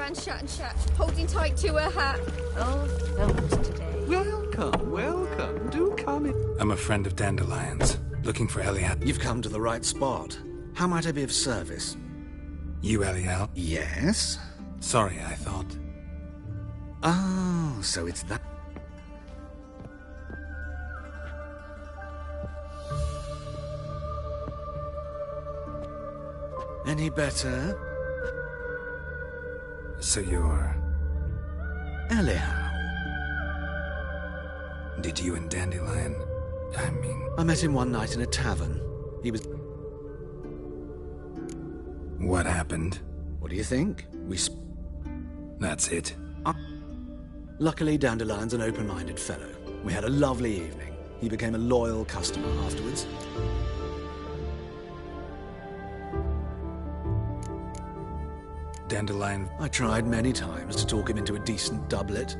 around chat, holding tight to her hat. Oh, films today. Welcome, welcome. Do come in. I'm a friend of Dandelion's, looking for Eliat. You've come to the right spot. How might I be of service? You Eliat? Yes? Sorry, I thought. Oh, so it's that. Any better? So you're... Eliat. Did you and Dandelion... I met him one night in a tavern. He was... What happened? What do you think? That's it. Luckily, Dandelion's an open-minded fellow. We had a lovely evening. He became a loyal customer afterwards. Dandelion... I tried many times to talk him into a decent doublet.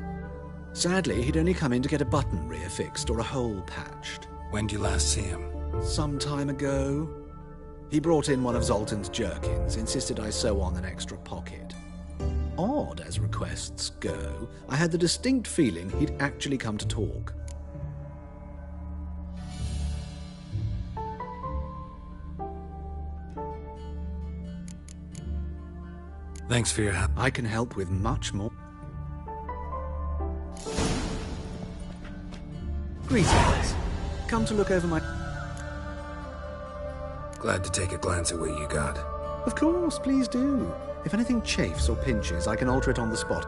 Sadly, he'd only come in to get a button reaffixed or a hole patched. When did you last see him? Some time ago. He brought in one of Zoltan's jerkins, insisted I sew on an extra pocket. Odd as requests go, I had the distinct feeling he'd actually come to talk. Thanks for your help. I can help with much more. Greetings. Come to look over my... Glad to take a glance at what you got. Of course, please do. If anything chafes or pinches, I can alter it on the spot.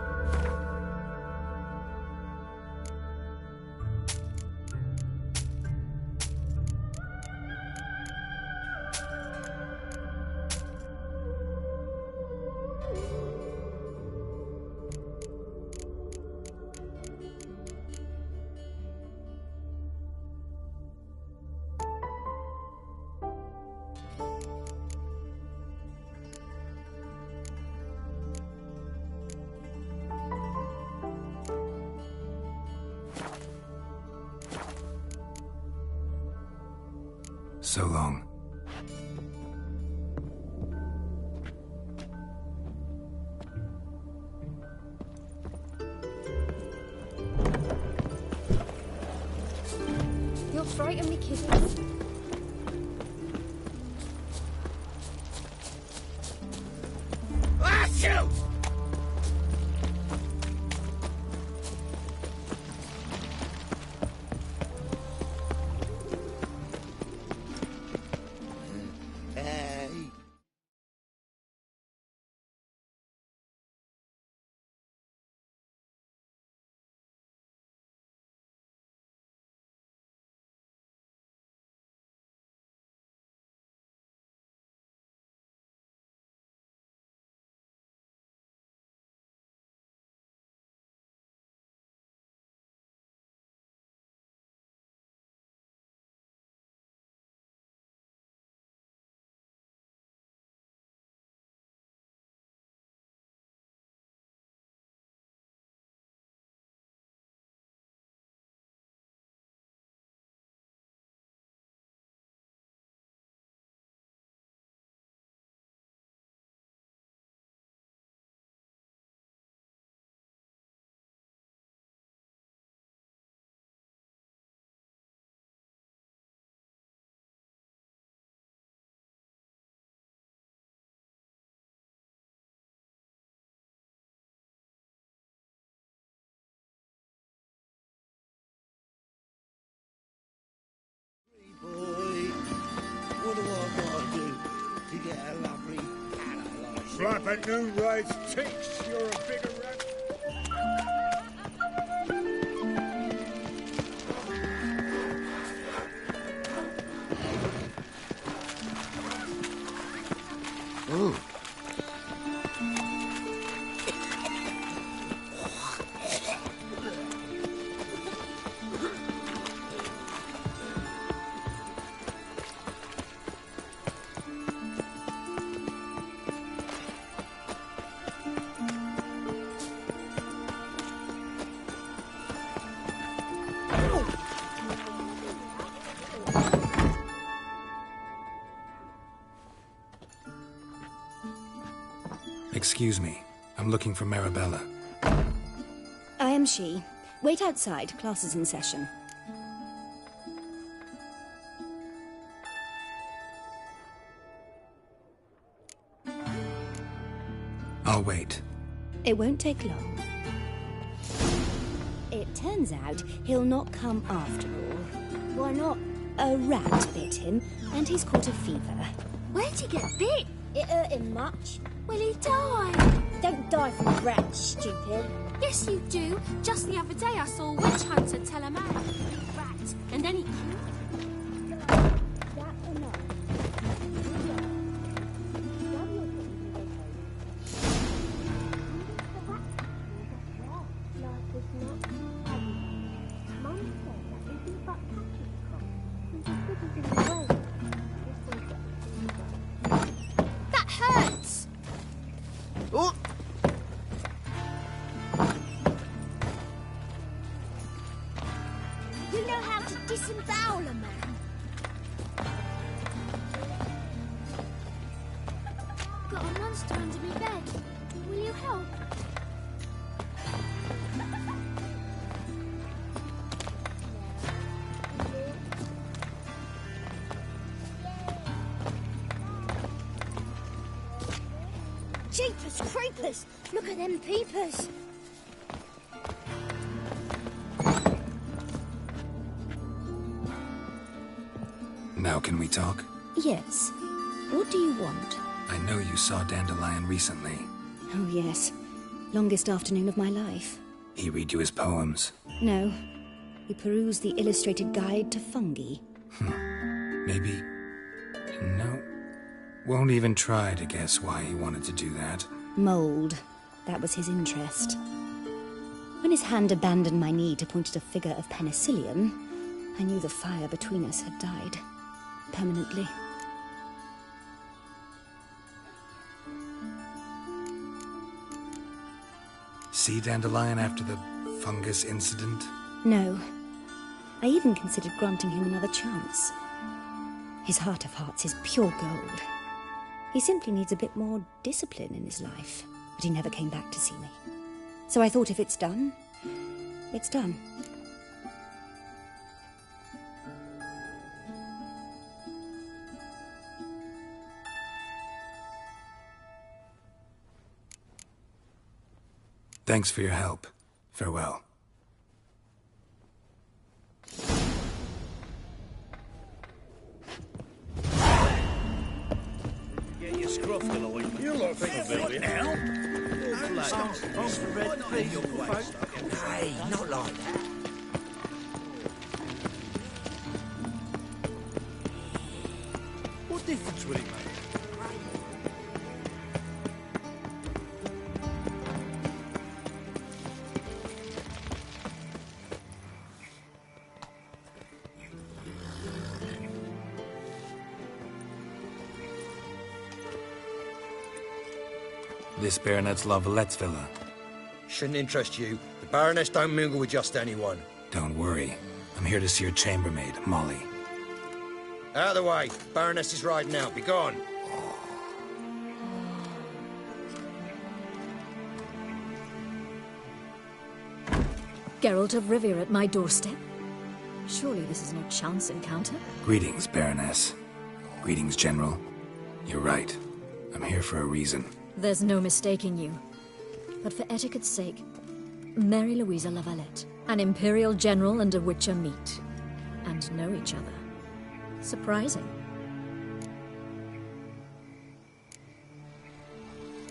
So long. You're frightening me, kiddies. Ah, shoot! Slap at noon rides takes. You're a bigger rat. Oh. Excuse me. I'm looking for Marabella. I am she. Wait outside. Class is in session. I'll wait. It won't take long. It turns out he'll not come after all. Why not? A rat bit him, and he's caught a fever. Where'd he get bit? It hurt him much. Will he die? Don't die from a rat, stupid. Yes, you do. Just the other day I saw a witch hunter tell a man he ate a rat, and then he killed him. That's enough. That hurts! Oh! You know how to disembowel a man? Got a monster under my bed. Will you help? Jeepers creepers! Look at them peepers! Now can we talk? Yes. What do you want? I know you saw Dandelion recently. Oh, yes. Longest afternoon of my life. He read you his poems. No. We perused the illustrated guide to fungi. Maybe... No. Won't even try to guess why he wanted to do that. Mold. That was his interest. When his hand abandoned my knee to point at a figure of penicillium, I knew the fire between us had died. Permanently. See Dandelion after the fungus incident? No. I even considered granting him another chance. His heart of hearts is pure gold. He simply needs a bit more discipline in his life. But he never came back to see me. So I thought if it's done, it's done. Thanks for your help. Farewell. Get your scruff going. You lot think about it now. Hey, not like that. What difference will it make? This Baronet's La Vallette's villa. Shouldn't interest you. The Baroness don't mingle with just anyone. Don't worry. I'm here to see your chambermaid, Molly. Out of the way. Baroness is riding out. Be gone. Geralt of Rivia at my doorstep? Surely this is no chance encounter? Greetings, Baroness. Greetings, General. You're right. I'm here for a reason. There's no mistaking you. But for etiquette's sake, Mary Louisa La Valette, an Imperial General and a Witcher meet. And know each other. Surprising.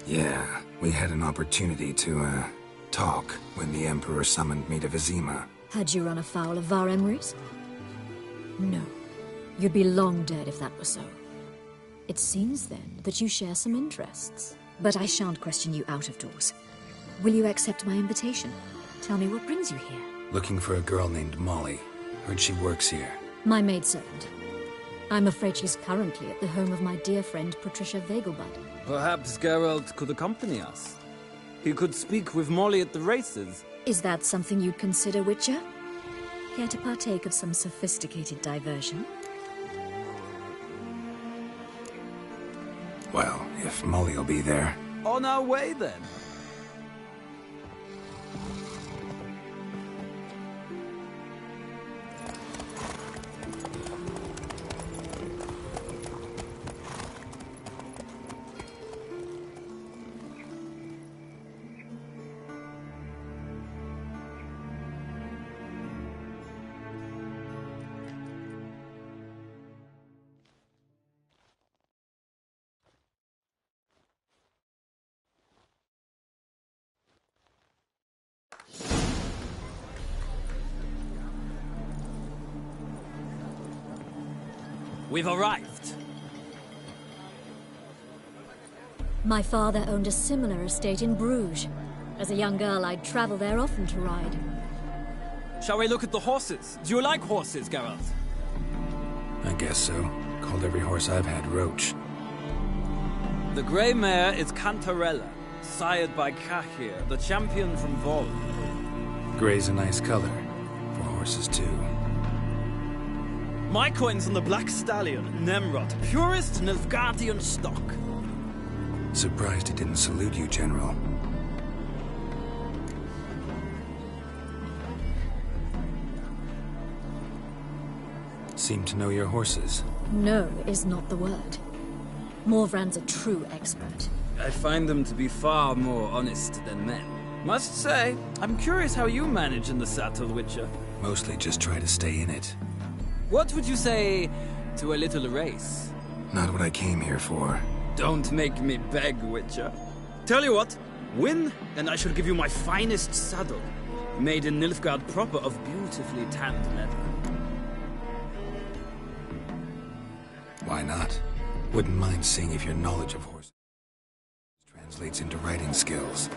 Yeah, we had an opportunity to, talk when the Emperor summoned me to Vizima. Had you run afoul of Var Emrys? No. You'd be long dead if that were so. It seems, then, that you share some interests. But I shan't question you out of doors. Will you accept my invitation? Tell me what brings you here. Looking for a girl named Molly. Heard she works here. My maidservant. I'm afraid she's currently at the home of my dear friend Patricia Vegelbud. Perhaps Geralt could accompany us. He could speak with Molly at the races. Is that something you'd consider, Witcher? Care to partake of some sophisticated diversion? Well, if Molly'll be there. On our way, then. we've arrived. My father owned a similar estate in Bruges. As a young girl, I'd travel there often to ride. Shall we look at the horses? Do you like horses, Geralt? I guess so. Called every horse I've had Roach. The grey mare is Cantarella, sired by Cahir, the champion from Vol. Grey's a nice color. For horses, too. My coin's on the Black Stallion, Nemrod, purest Nilfgaardian stock. Surprised he didn't salute you, General. Seem to know your horses. No is not the word. Morvrand's a true expert. I find them to be far more honest than men. Must say, I'm curious how you manage in the saddle, Witcher. Mostly just try to stay in it. What would you say to a little race? Not what I came here for. Don't make me beg, Witcher. Tell you what, win, and I shall give you my finest saddle. Made in Nilfgaard proper of beautifully tanned leather. Why not? Wouldn't mind seeing if your knowledge of horses translates into riding skills.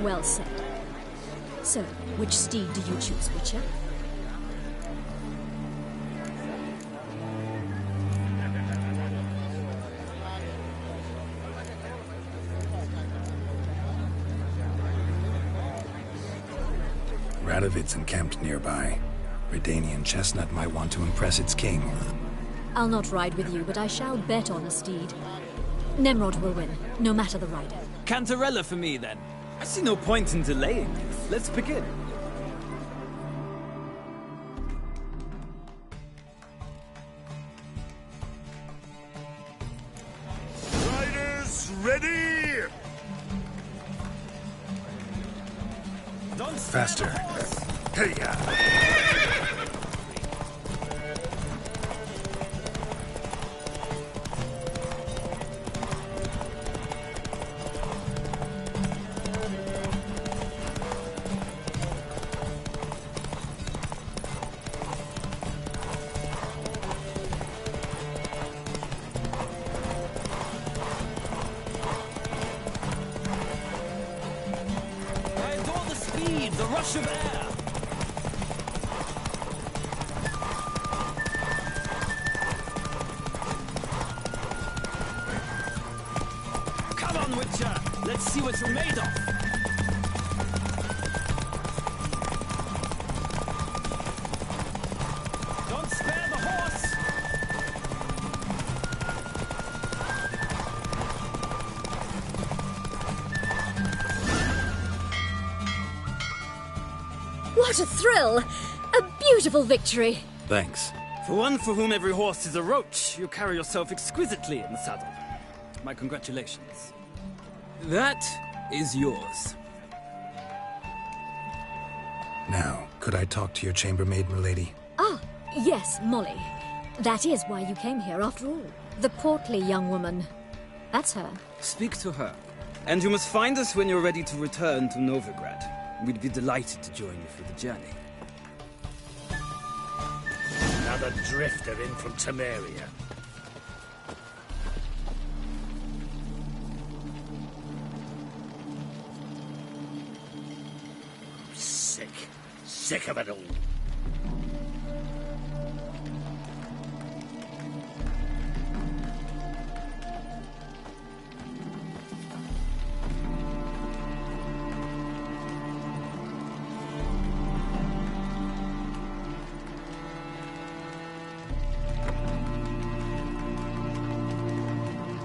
Well said. So, which steed do you choose, Witcher? Radovid's encamped nearby. Redanian Chestnut might want to impress its king. I'll not ride with you, but I shall bet on a steed. Nemrod will win, no matter the rider. Cantarella for me, then. I see no point in delaying this. Let's begin. faster. Hey, The rush of air! Come on, Witcher! Let's see what you're made of! Don't spare the horse! What a thrill! A beautiful victory! Thanks. For one for whom every horse is a roach, you carry yourself exquisitely in the saddle. My congratulations. That is yours. Now, could I talk to your chambermaid, milady? Ah, yes, Molly. That is why you came here after all. The portly young woman. That's her. Speak to her. And you must find us when you're ready to return to Novigrad. We'd be delighted to join you for the journey. Another drifter in from Temeria. Sick of it all.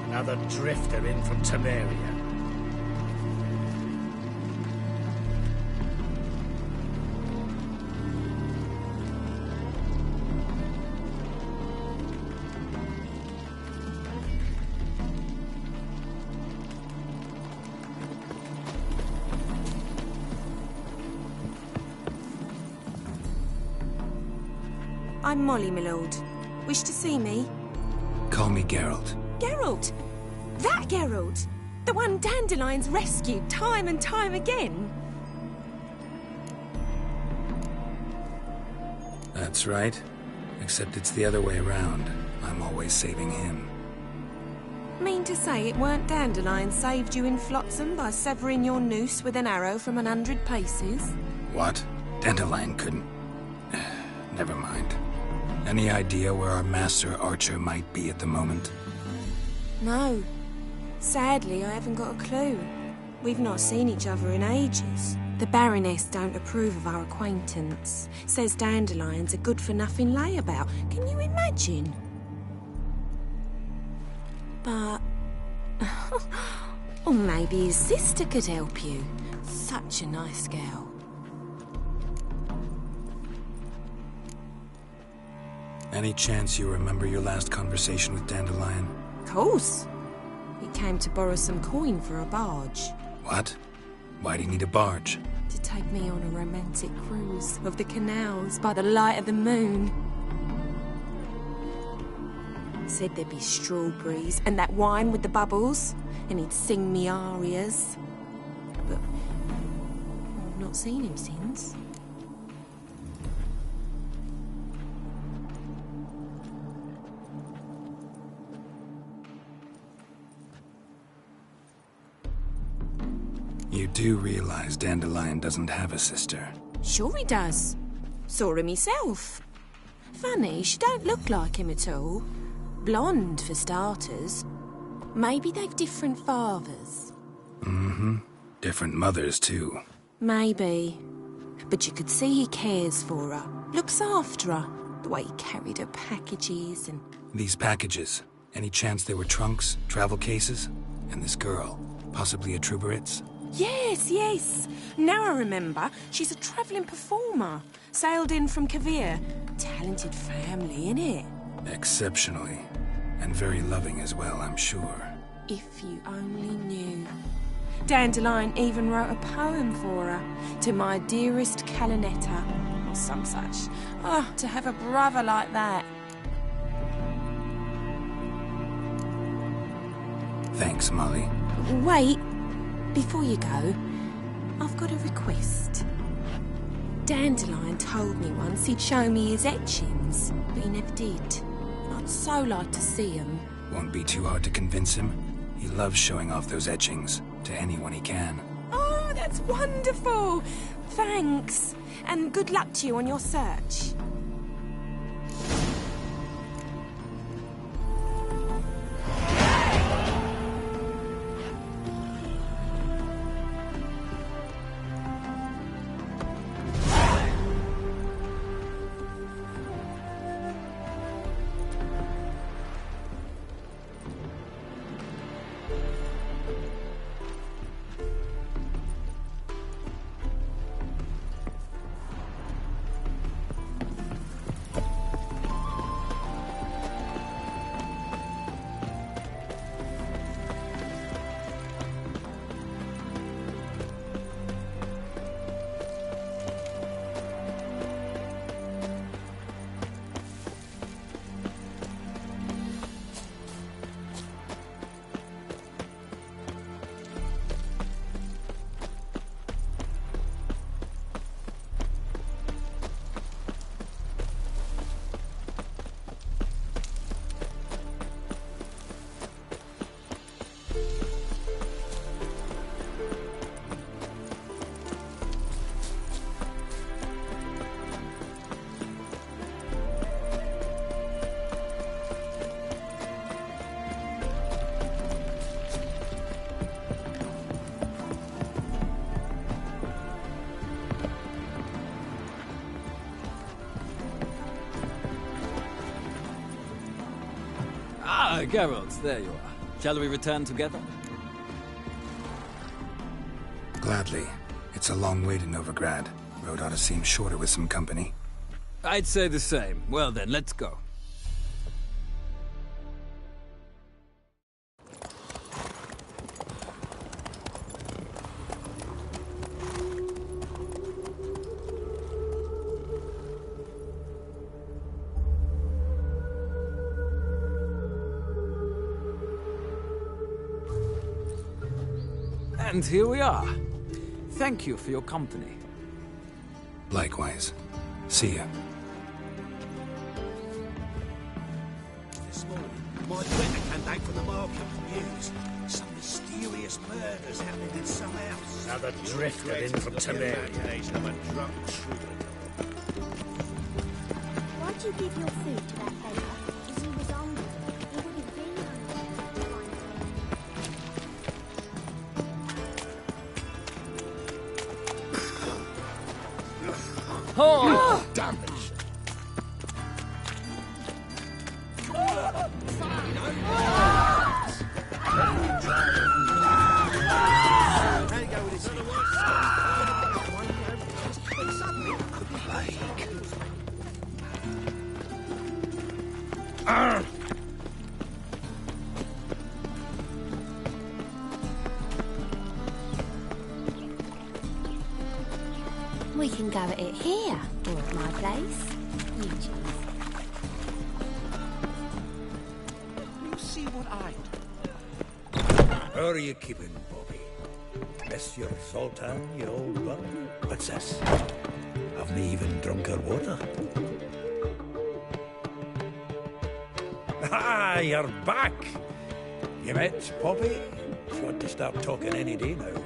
Another drifter in from Temeria. I'm Molly, my lord. Wish to see me? Call me Geralt. Geralt! That Geralt! The one Dandelion's rescued time and time again! That's right. Except it's the other way around. I'm always saving him. Mean to say it weren't Dandelion saved you in Flotsam by severing your noose with an arrow from 100 paces? What? Dandelion couldn't... Never mind. Any idea where our master archer might be at the moment? No. Sadly, I haven't got a clue. We've not seen each other in ages. The Baroness don't approve of our acquaintance. Says Dandelion's a good-for-nothing layabout. Can you imagine? But... or maybe his sister could help you. Such a nice girl. Any chance you remember your last conversation with Dandelion? Of course. He came to borrow some coin for a barge. What? Why do you need a barge? To take me on a romantic cruise of the canals by the light of the moon. Said there'd be strawberries and that wine with the bubbles, and he'd sing me arias. But I've not seen him since. You do realize Dandelion doesn't have a sister? Sure he does. Saw him himself. Funny, she don't look like him at all. Blonde, for starters. Maybe they've different fathers. Mm-hmm. Different mothers, too. Maybe. But you could see he cares for her. Looks after her. The way he carried her packages and... These packages, any chance they were trunks, travel cases? And this girl, possibly a Truberitz? Yes, yes. Now I remember. She's a travelling performer. Sailed in from Kavir. Talented family, innit? Exceptionally. And very loving as well, I'm sure. If you only knew. Dandelion even wrote a poem for her. To my dearest Calinetta, or some such. Oh, to have a brother like that. Thanks, Molly. Wait, before you go, I've got a request. Dandelion told me once he'd show me his etchings, but he never did. I'd so like to see them. Won't be too hard to convince him. He loves showing off those etchings to anyone he can. Oh, that's wonderful! Thanks, and good luck to you on your search. Ah, Geralt, there you are. Shall we return together? Gladly. It's a long way to Novigrad. Road ought to seem shorter with some company. I'd say the same. Well then, let's go. And here we are. Thank you for your company. Likewise. See ya. This morning, my letter came back from the market news. Some mysterious murders happening in some house. Another drifter in from Temeria. Why'd you give your food to that beggar? Because he was hungry. He would have been hungry. Oh! Damn it! We can go at it here, or at my place. You choose. You see what I How are you keeping, Bobby? Monsieur Zoltan, you old bug? What's this? Haven't even drunk her water? Ah, you're back! You met Poppy? She ought to start talking any day now.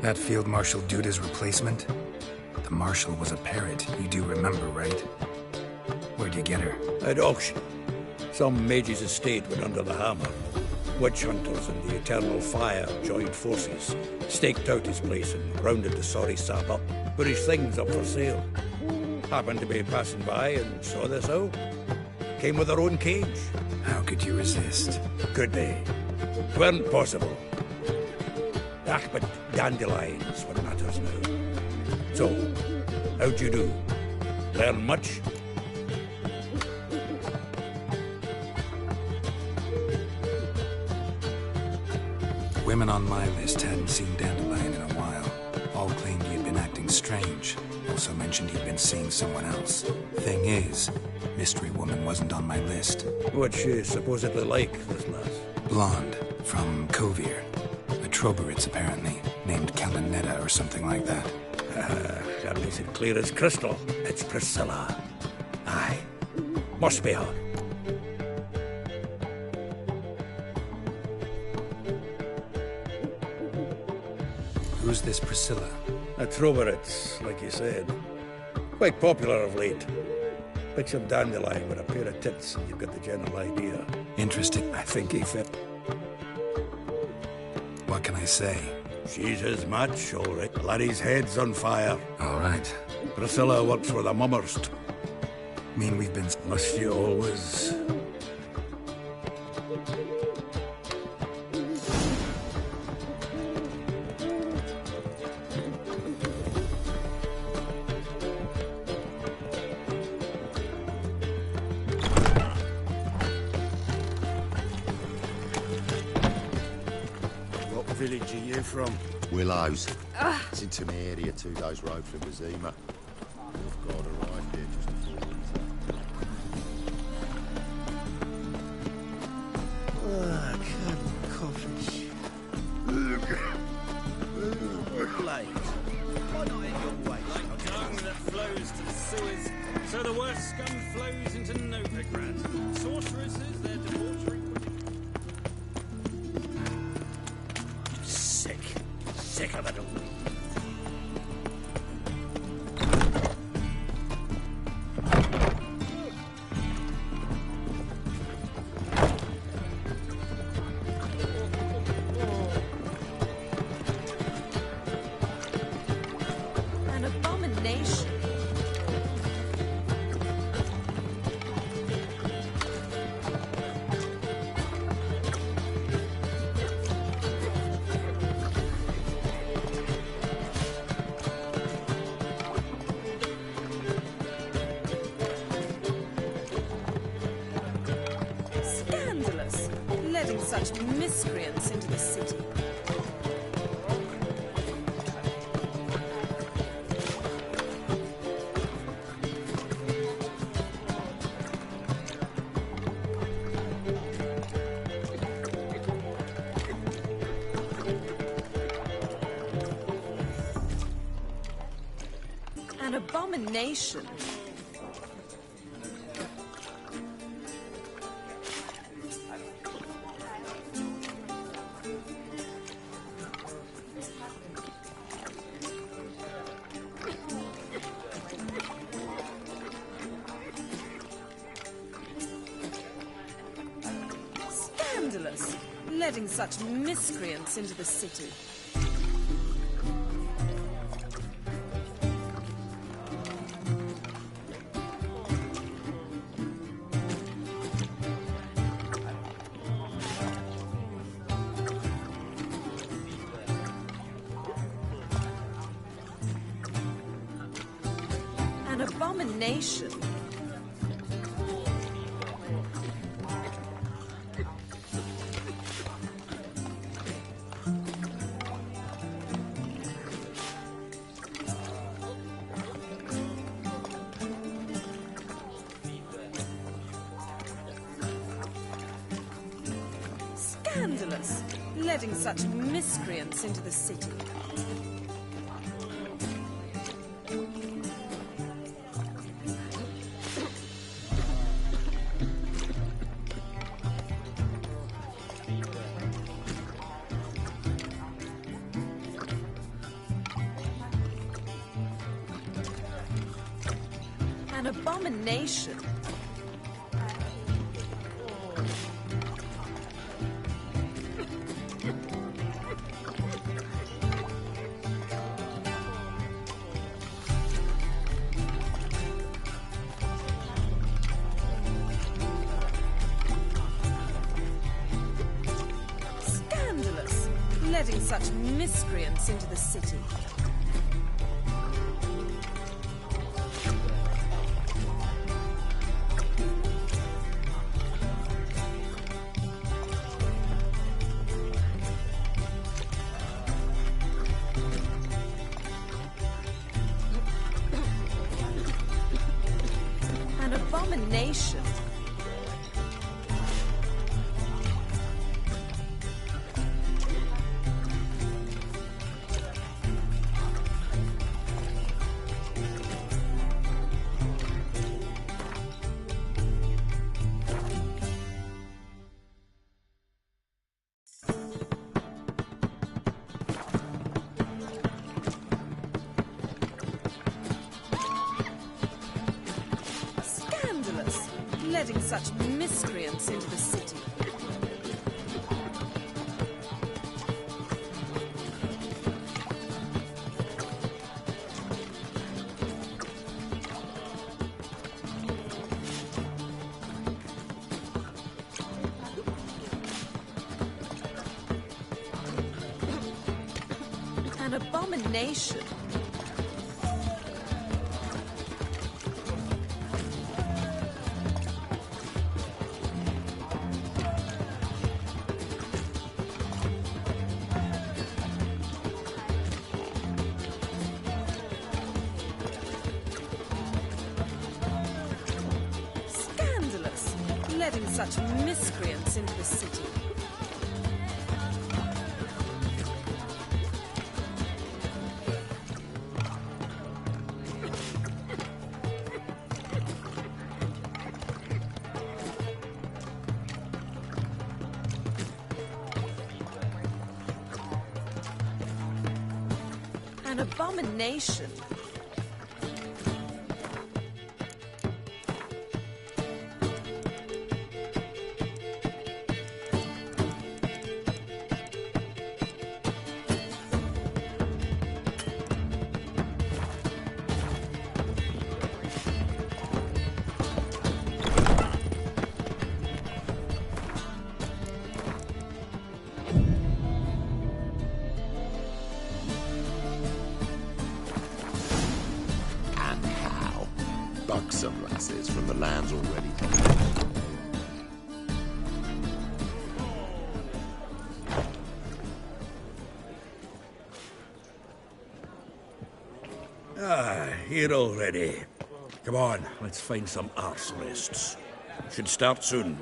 That Field Marshal Duda's replacement? The Marshal was a parrot, you do remember, right? Where'd you get her? At auction. Some mage's estate went under the hammer. Witch hunters and the Eternal Fire joined forces, staked out his place and rounded the sorry sap up, put his things up for sale. Happened to be passing by and saw this out. Came with her own cage. How could you resist? Could they? Weren't possible. Ah, but dandelions what matters now. So, how'd you do? Learn much? women on my list hadn't seen Dandelion in a while. All claimed he had been acting strange. Also mentioned he'd been seeing someone else. Thing is, Mystery Woman wasn't on my list. What's she supposedly like, this lass? Blonde, from Kovir. A Troberitz, apparently, named Kalinetta or something like that. That makes it clear as crystal. It's Priscilla. Aye. Must be her. Who's this Priscilla? A Troberitz, like you said. Quite popular of late. Picture Dandelion with a pair of tits, and you've got the general idea. Interesting. I think he fit. What can I say? She's his match, all right. Laddie's head's on fire. All right. Priscilla works for the Mummerst. Mean we've been... Must you always... What village are you from? Willows. It's in Temeria, 2 days' road from Wazima. We've got arrived here just before winter. Coffee. Like, why not in your way? Like dung that flows to the sewers, so the worst scum flows into Novigrad. Sorceresses, their debauchery. Sick of it all. An abomination. Scandalous, letting such miscreants into the city. An abomination. Scandalous, letting such miscreants into the city. An abomination. Scandalous, letting such miscreants into the city. An abomination. Scandalous, letting such miscreants into the city. abomination. Scandalous, letting such miscreants into the city. An abomination. Scandalous, letting such miscreants into the city. An abomination. Buxom lasses from the lands already. Here already. Come on, let's find some arse rests. Should start soon.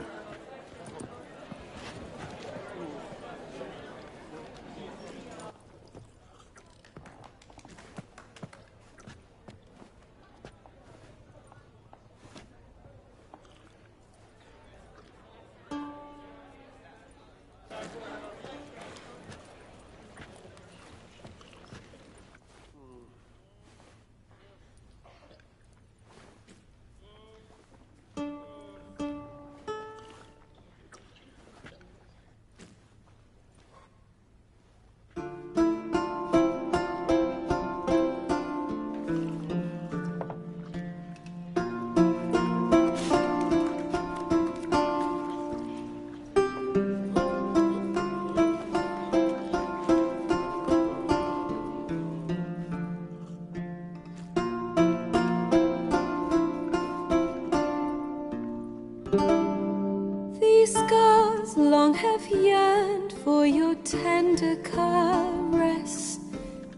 These scars long have yearned for your tender caress,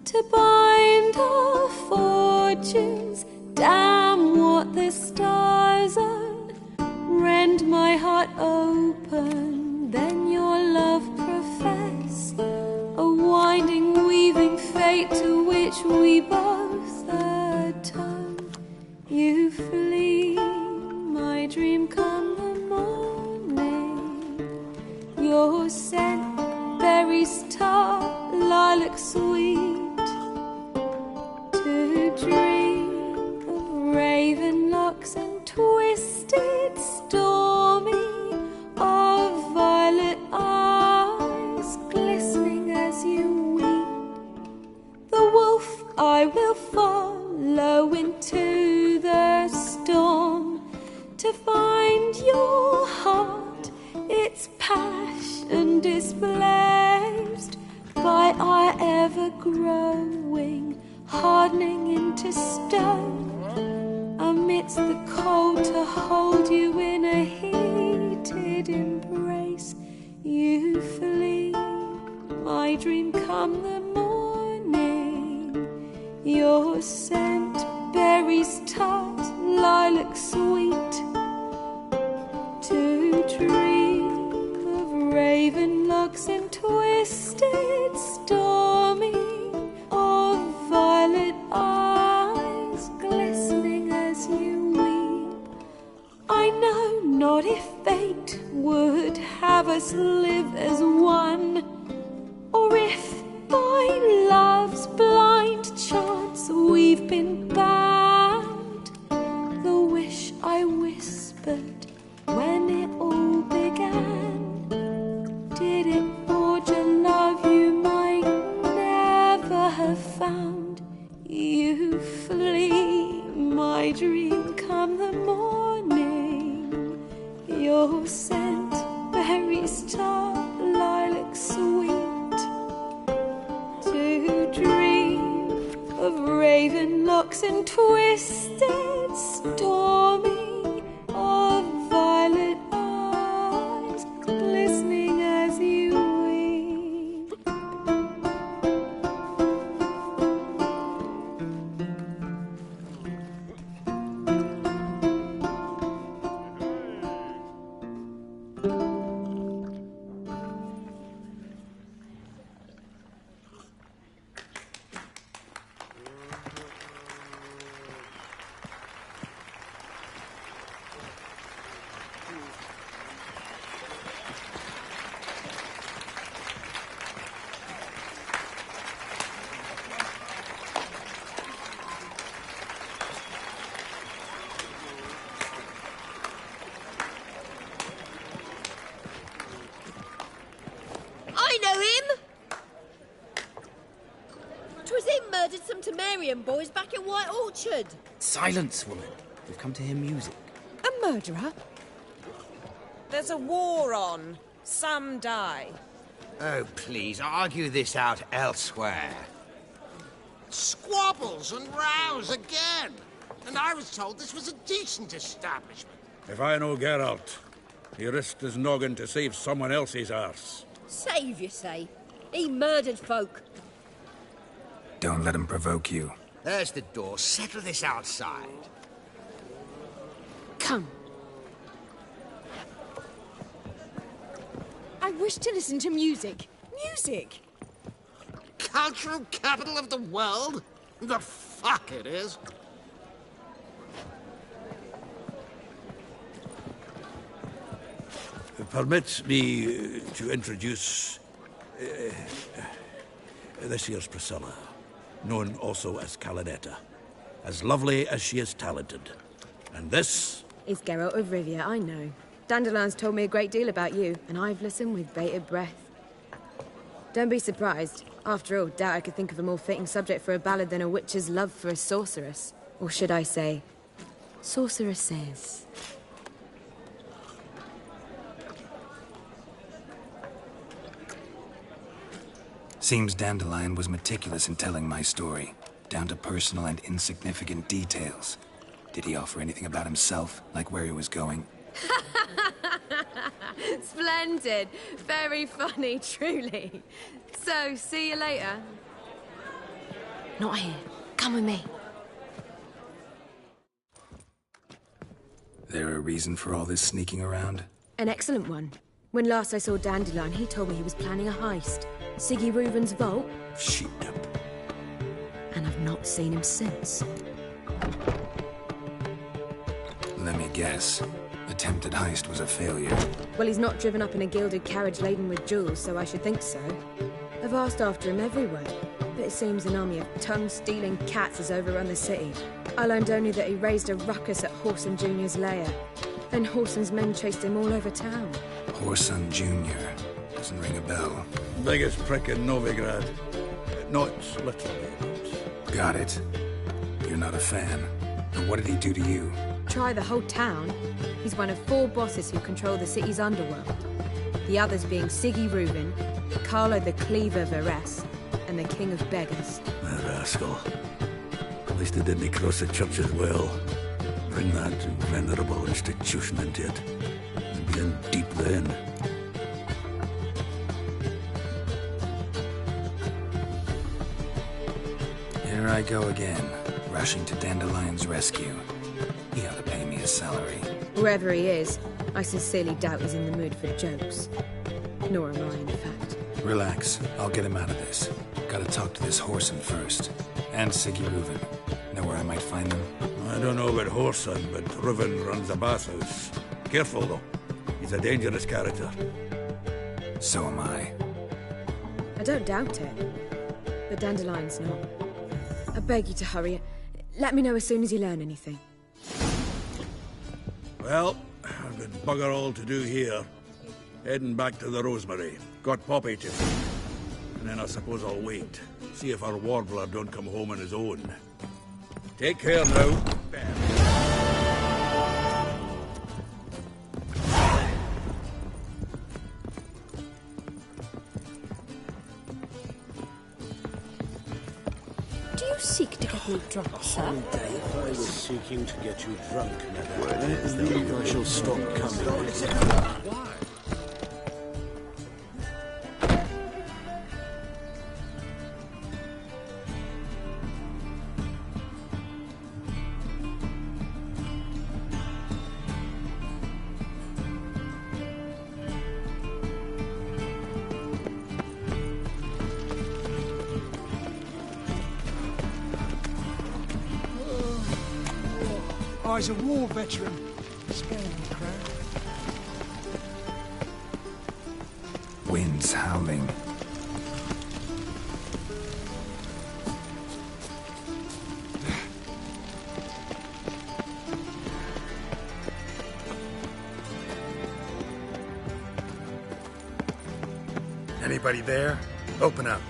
to bind our fortunes. Damn what the stars are. Rend my heart open, then your love profess, a winding, weaving fate to which we both atone. You flee, my dream come the morning. Your scent, berries tart, lilac sweet, to drink of raven locks and twisted stormy of violet eyes glistening as you weep. The wolf I will follow into the storm, to find your heart, its passion displaced by our ever-growing, hardening into stone. Amidst the cold, to hold you in a heated embrace. You flee, my dream come the morning. Your scent, berries tart, lilac sweet, we've been bound. The wish I whispered when it all began. Did it forge a love you might never have found? You flee, my dream, come the morning. Your scent, berry star, lilac sweet. To dream of raven locks and twisted stormy, of violet eyes glistening as you weep. I know him! 'Twas him murdered some Temerian boys back in White Orchard. Silence, woman. We've come to hear music. A murderer? There's a war on. Some die. Oh, please, argue this out elsewhere. Squabbles and rows again. And I was told this was a decent establishment. If I know Geralt, he risked his noggin to save someone else's arse. Save, you say? He murdered folk. Don't let him provoke you. There's the door. Settle this outside. Come. I wish to listen to music. Music! Cultural capital of the world? The fuck it is. Permit me to introduce this here's Priscilla, known also as Calinetta, as lovely as she is talented. And this is Geralt of Rivia, I know. Dandelion's told me a great deal about you, and I've listened with bated breath. Don't be surprised. After all, doubt I could think of a more fitting subject for a ballad than a witch's love for a sorceress. Or should I say, sorceresses. Seems Dandelion was meticulous in telling my story, down to personal and insignificant details. Did he offer anything about himself, like where he was going? Splendid. Very funny, truly. So, see you later. Not here. Come with me. There a reason for all this sneaking around? An excellent one. When last I saw Dandelion, he told me he was planning a heist. Siggy Reuven's vault. Sheepdip. And I've not seen him since. Let me guess. Attempted heist was a failure. Well, he's not driven up in a gilded carriage laden with jewels, so I should think so. I've asked after him everywhere, but it seems an army of tongue-stealing cats has overrun the city. I learned only that he raised a ruckus at Whoreson Jr.'s lair. Then Whoreson's men chased him all over town. Whoreson Jr. Doesn't ring a bell. Biggest prick in Novigrad. Not literally, but... Got it. You're not a fan. But what did he do to you? Try the whole town. He's one of 4 bosses who control the city's underworld. The others being Siggy Reuven, Carlo the Cleaver Varese, and the King of Beggars. A rascal. At least he didn't cross the church's well. Bring that venerable institution into it. And be in deep then. Here I go again, rushing to Dandelion's rescue. He ought to pay me a salary. Wherever he is, I sincerely doubt he's in the mood for jokes. Nor am I, in fact. Relax. I'll get him out of this. Gotta talk to this Whoreson first. And Siggy Reuven. Know where I might find them? I don't know about Whoreson, but Reuven runs a bathhouse. Careful, though. He's a dangerous character. So am I. I don't doubt it. But Dandelion's not. I beg you to hurry. Let me know as soon as you learn anything. Well, I've got bugger all to do here. Heading back to the Rosemary. Got Poppy to feed. And then I suppose I'll wait. See if our warbler don't come home on his own. Take care now. Do you seek to get me drunk, sir? I was seeking to get you drunk, madame. I believe I shall stop coming. Why? Oh, he's a war veteran. Sparing the crowd. Wind's howling. Anybody there? Open up.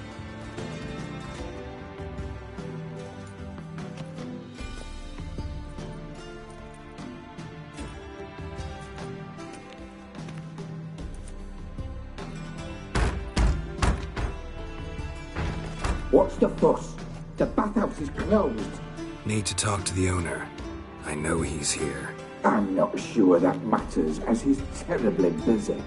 What's the fuss? The bathhouse is closed. Need to talk to the owner. I know he's here. I'm not sure that matters, as he's terribly busy.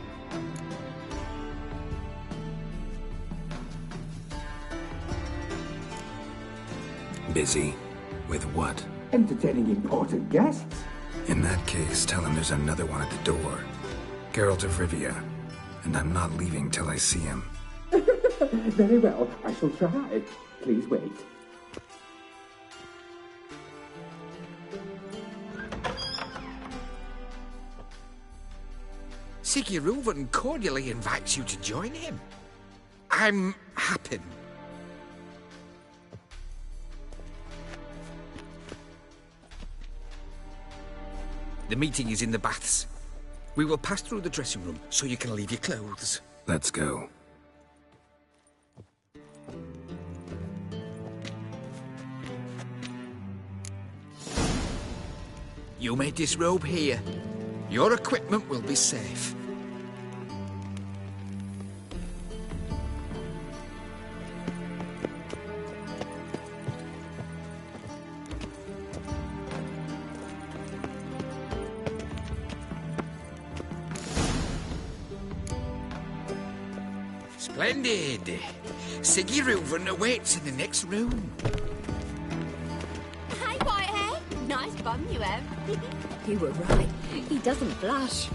Busy? With what? Entertaining important guests. In that case, tell him there's another one at the door. Geralt of Rivia. And I'm not leaving till I see him. Very well, I shall try. Please wait. Siggy Reuven cordially invites you to join him. I'm happy. The meeting is in the baths. We will pass through the dressing room so you can leave your clothes. Let's go. You may disrobe here. Your equipment will be safe. Splendid. Siggy Reuven awaits in the next room. Hey, Whitehair. Nice bum you have. You were right. He doesn't blush.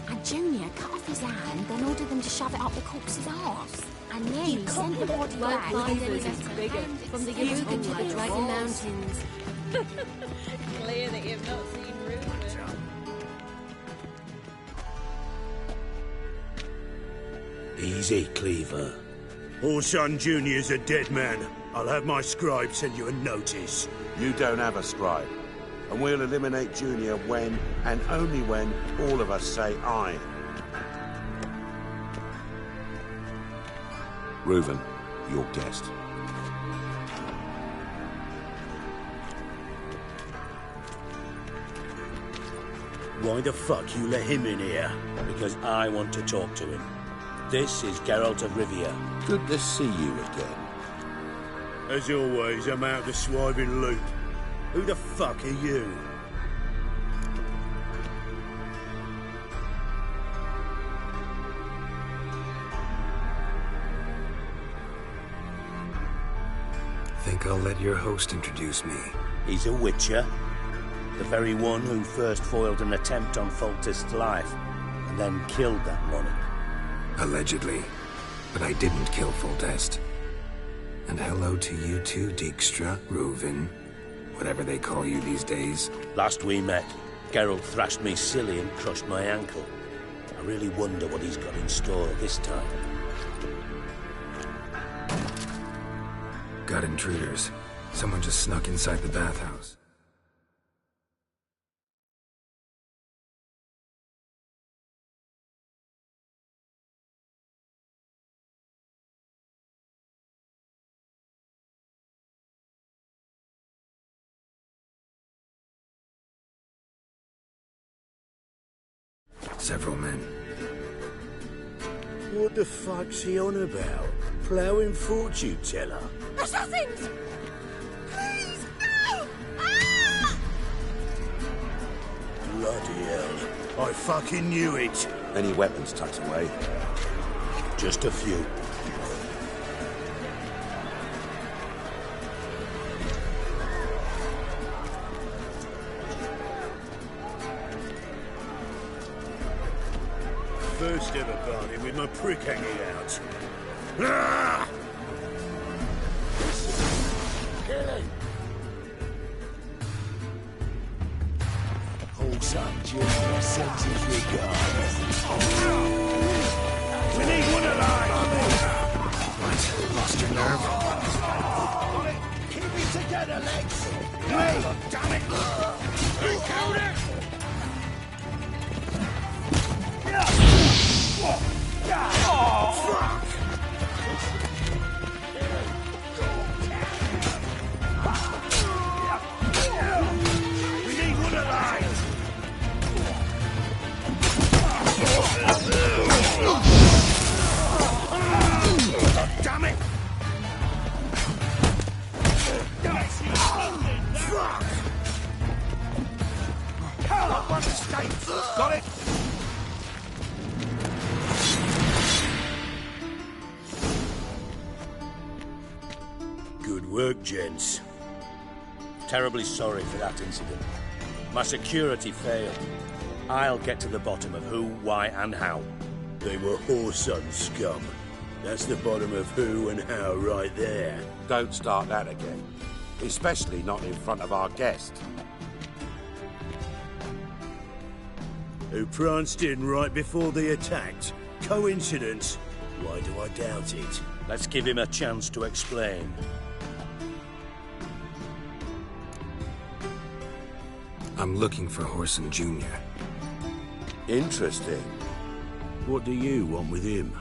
And Junior cut off his hand, then ordered them to shove it up the corpse's arse. And then he sent the body back. From the Yaruga to the Dragon Mountains. Clear that you've not seen Reuben. Easy, Cleaver. Orson Jr.'s a dead man. I'll have my scribe send you a notice. You don't have a scribe. And we'll eliminate Junior when, and only when, all of us say aye. Reuven, your guest. Why the fuck you let him in here? Because I want to talk to him. This is Geralt of Rivia. Good to see you again. As always, I'm out to swiving loot. Who the fuck are you? Think I'll let your host introduce me. He's a witcher. The very one who first foiled an attempt on Foltest's life, and then killed that monarch. Allegedly. But I didn't kill Foltest. And hello to you too, Dijkstra, Reuven, whatever they call you these days. Last we met, Geralt thrashed me silly and crushed my ankle. I really wonder what he's got in store this time. Got intruders. Someone just snuck inside the bathhouse. Several men. What the fuck's he on about? Ploughing fortune teller? Assassins! Please, no! Ah! Bloody hell. I fucking knew it. Any weapons tucked away? Just a few. First ever party with my prick hanging out. Ah! Kill him! Wholesome Junior sends his regards. We need one alive! What? Lost your nerve? Keep it together, Lex! Hey, damn it! You killed it! Oh, fuck! We need one alive! Damn it! Fuck! Hell, one mistake! Got it? Good work, gents. Terribly sorry for that incident. My security failed. I'll get to the bottom of who, why, and how. They were Whoreson scum. That's the bottom of who and how right there. Don't start that again. Especially not in front of our guest. Who pranced in right before they attacked. Coincidence? Why do I doubt it? Let's give him a chance to explain. I'm looking for Whoreson Jr. Interesting. What do you want with him?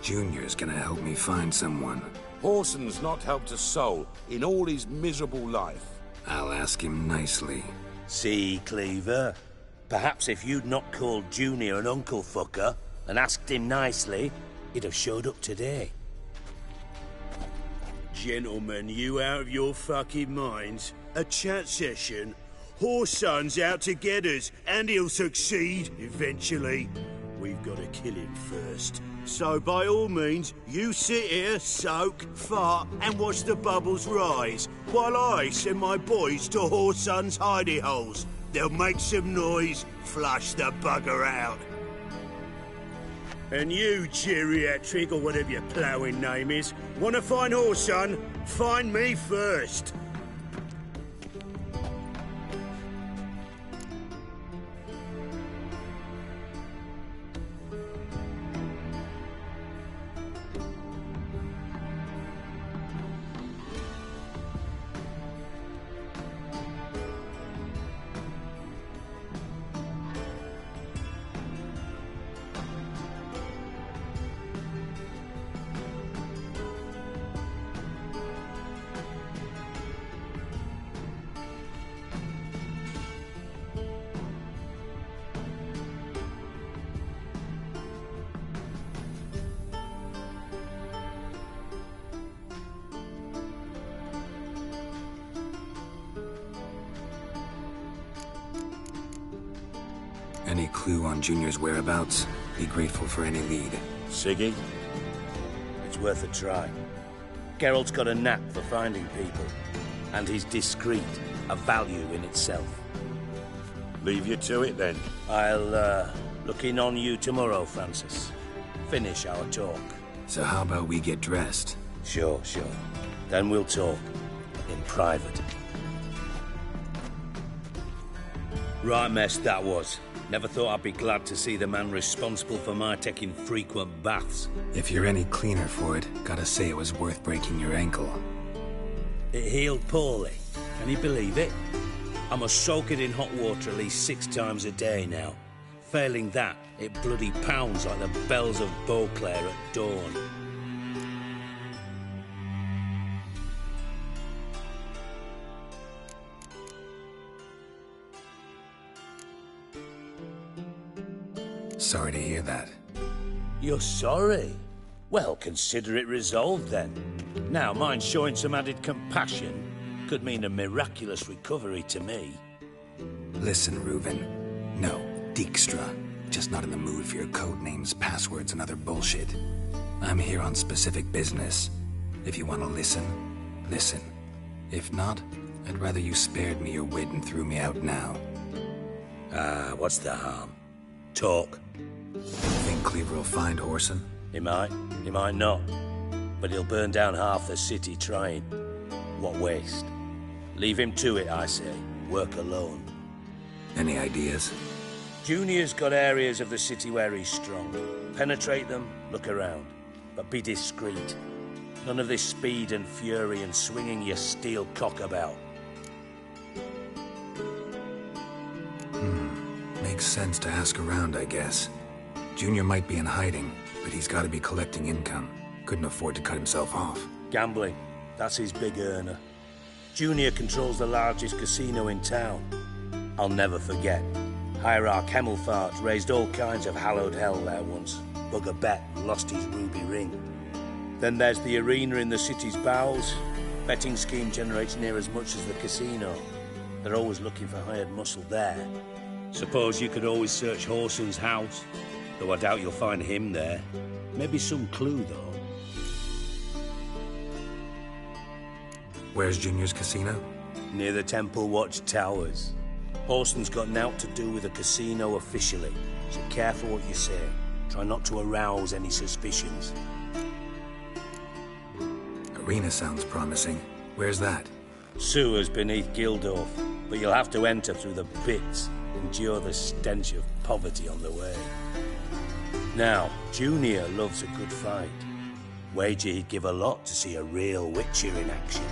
Junior's gonna help me find someone. Whoreson's not helped a soul in all his miserable life. I'll ask him nicely. See, Cleaver? Perhaps if you'd not called Junior an uncle fucker and asked him nicely, he'd have showed up today. Gentlemen, you out of your fucking minds? A chat session? Whoreson's out to get us, and he'll succeed eventually. We've got to kill him first. So by all means, you sit here, soak, fart, and watch the bubbles rise, while I send my boys to Whoreson's hidey holes. They'll make some noise, flush the bugger out. And you, geriatric, or whatever your ploughing name is, want to find Whoreson? Find me first. Any clue on Junior's whereabouts? Be grateful for any lead. Siggy? It's worth a try. Geralt's got a knack for finding people. And he's discreet, a value in itself. Leave you to it, then. I'll, look in on you tomorrow, Francis. Finish our talk. So how about we get dressed? Sure. Then we'll talk. In private. Right mess that was. Never thought I'd be glad to see the man responsible for my taking frequent baths. If you're any cleaner for it, gotta say it was worth breaking your ankle. It healed poorly. Can you believe it? I must soak it in hot water at least 6 times a day now. Failing that, it bloody pounds like the bells of Beauclair at dawn. Sorry to hear that. You're sorry? Well, consider it resolved then. Now, mind showing some added compassion could mean a miraculous recovery to me. Listen, Reuven. No, Dijkstra. Just not in the mood for your code names, passwords, and other bullshit. I'm here on specific business. If you want to listen, listen. If not, I'd rather you spared me your wit and threw me out now. What's the harm? Talk. Think Cleaver will find Whoreson? He might not. But he'll burn down half the city trying. What waste? Leave him to it, I say. Work alone. Any ideas? Junior's got areas of the city where he's strong. Penetrate them, look around. But be discreet. None of this speed and fury and swinging your steel cock about. Makes sense to ask around, I guess. Junior might be in hiding, but he's got to be collecting income. Couldn't afford to cut himself off. Gambling. That's his big earner. Junior controls the largest casino in town. I'll never forget. Hierarch Hemmelfart raised all kinds of hallowed hell there once. Bugger bet lost his ruby ring. Then there's the arena in the city's bowels. Betting scheme generates near as much as the casino. They're always looking for hired muscle there. Suppose you could always search Whoreson's house, though I doubt you'll find him there. Maybe some clue, though. Where's Junior's casino? Near the Temple Watch Towers. Whoreson's got naught to do with the casino officially, so careful what you say. Try not to arouse any suspicions. Arena sounds promising. Where's that? Sewers beneath Gildorf, but you'll have to enter through the pits. Endure the stench of poverty on the way. Now, Junior loves a good fight. Wager he'd give a lot to see a real Witcher in action.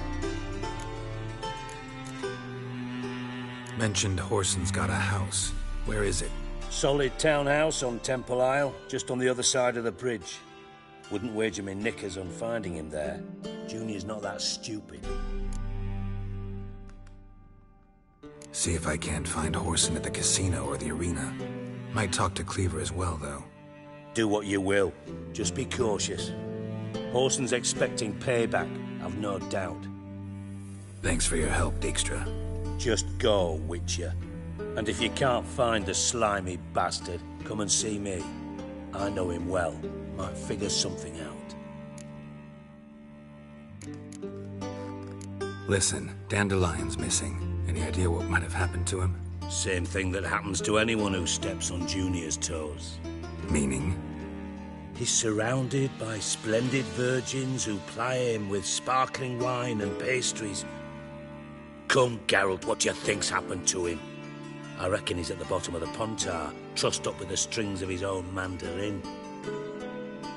Mentioned Whoreson's got a house. Where is it? Solid townhouse on Temple Isle, just on the other side of the bridge. Wouldn't wager me knickers on finding him there. Junior's not that stupid. See if I can't find Whoreson at the casino or the arena. Might talk to Cleaver as well, though. Do what you will. Just be cautious. Whoreson's expecting payback, I've no doubt. Thanks for your help, Dijkstra. Just go, Witcher. And if you can't find the slimy bastard, come and see me. I know him well. Might figure something out. Listen, Dandelion's missing. Any idea what might have happened to him? Same thing that happens to anyone who steps on Junior's toes. Meaning? He's surrounded by splendid virgins who ply him with sparkling wine and pastries. Come, Geralt, what do you think's happened to him? I reckon he's at the bottom of the Pontar, trussed up with the strings of his own mandolin.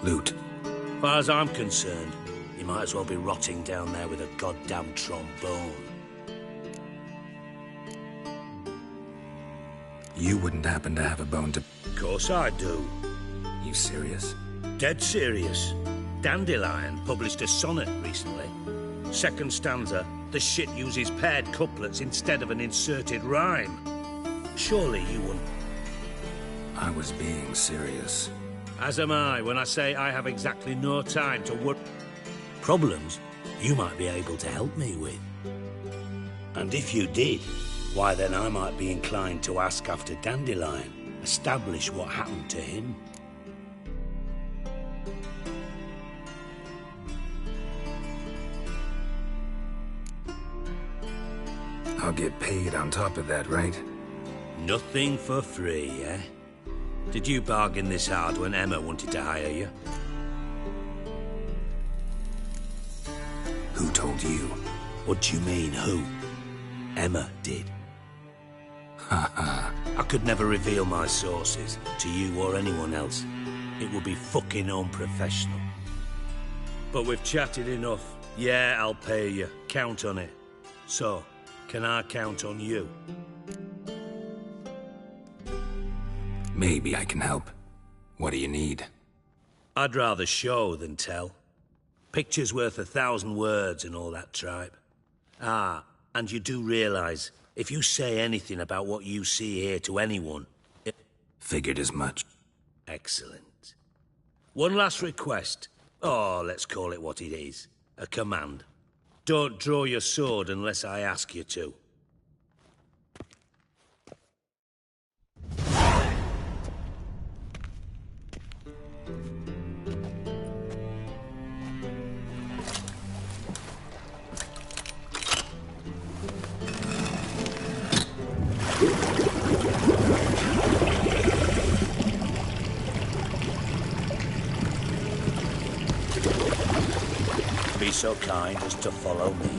Loot. As far as I'm concerned, he might as well be rotting down there with a goddamn trombone. You wouldn't happen to have a bone to... Of course I do. You serious? Dead serious. Dandelion published a sonnet recently. Second stanza, the shit uses paired couplets instead of an inserted rhyme. Surely you wouldn't... I was being serious. As am I when I say I have exactly no time to work. Problems you might be able to help me with. And if you did, why then I might be inclined to ask after Dandelion, establish what happened to him. I'll get paid on top of that, right? Nothing for free, eh? Did you bargain this hard when Emma wanted to hire you? Who told you? What do you mean, who? Emma did. Haha. I could never reveal my sources to you or anyone else. It would be fucking unprofessional. But we've chatted enough. Yeah, I'll pay you. Count on it. So, can I count on you? Maybe I can help. What do you need? I'd rather show than tell. Picture's worth 1,000 words and all that tripe. Ah, and you do realize, if you say anything about what you see here to anyone... Figured as much. Excellent. One last request. Oh, let's call it what it is. A command. Don't draw your sword unless I ask you to. Be so kind as to follow me.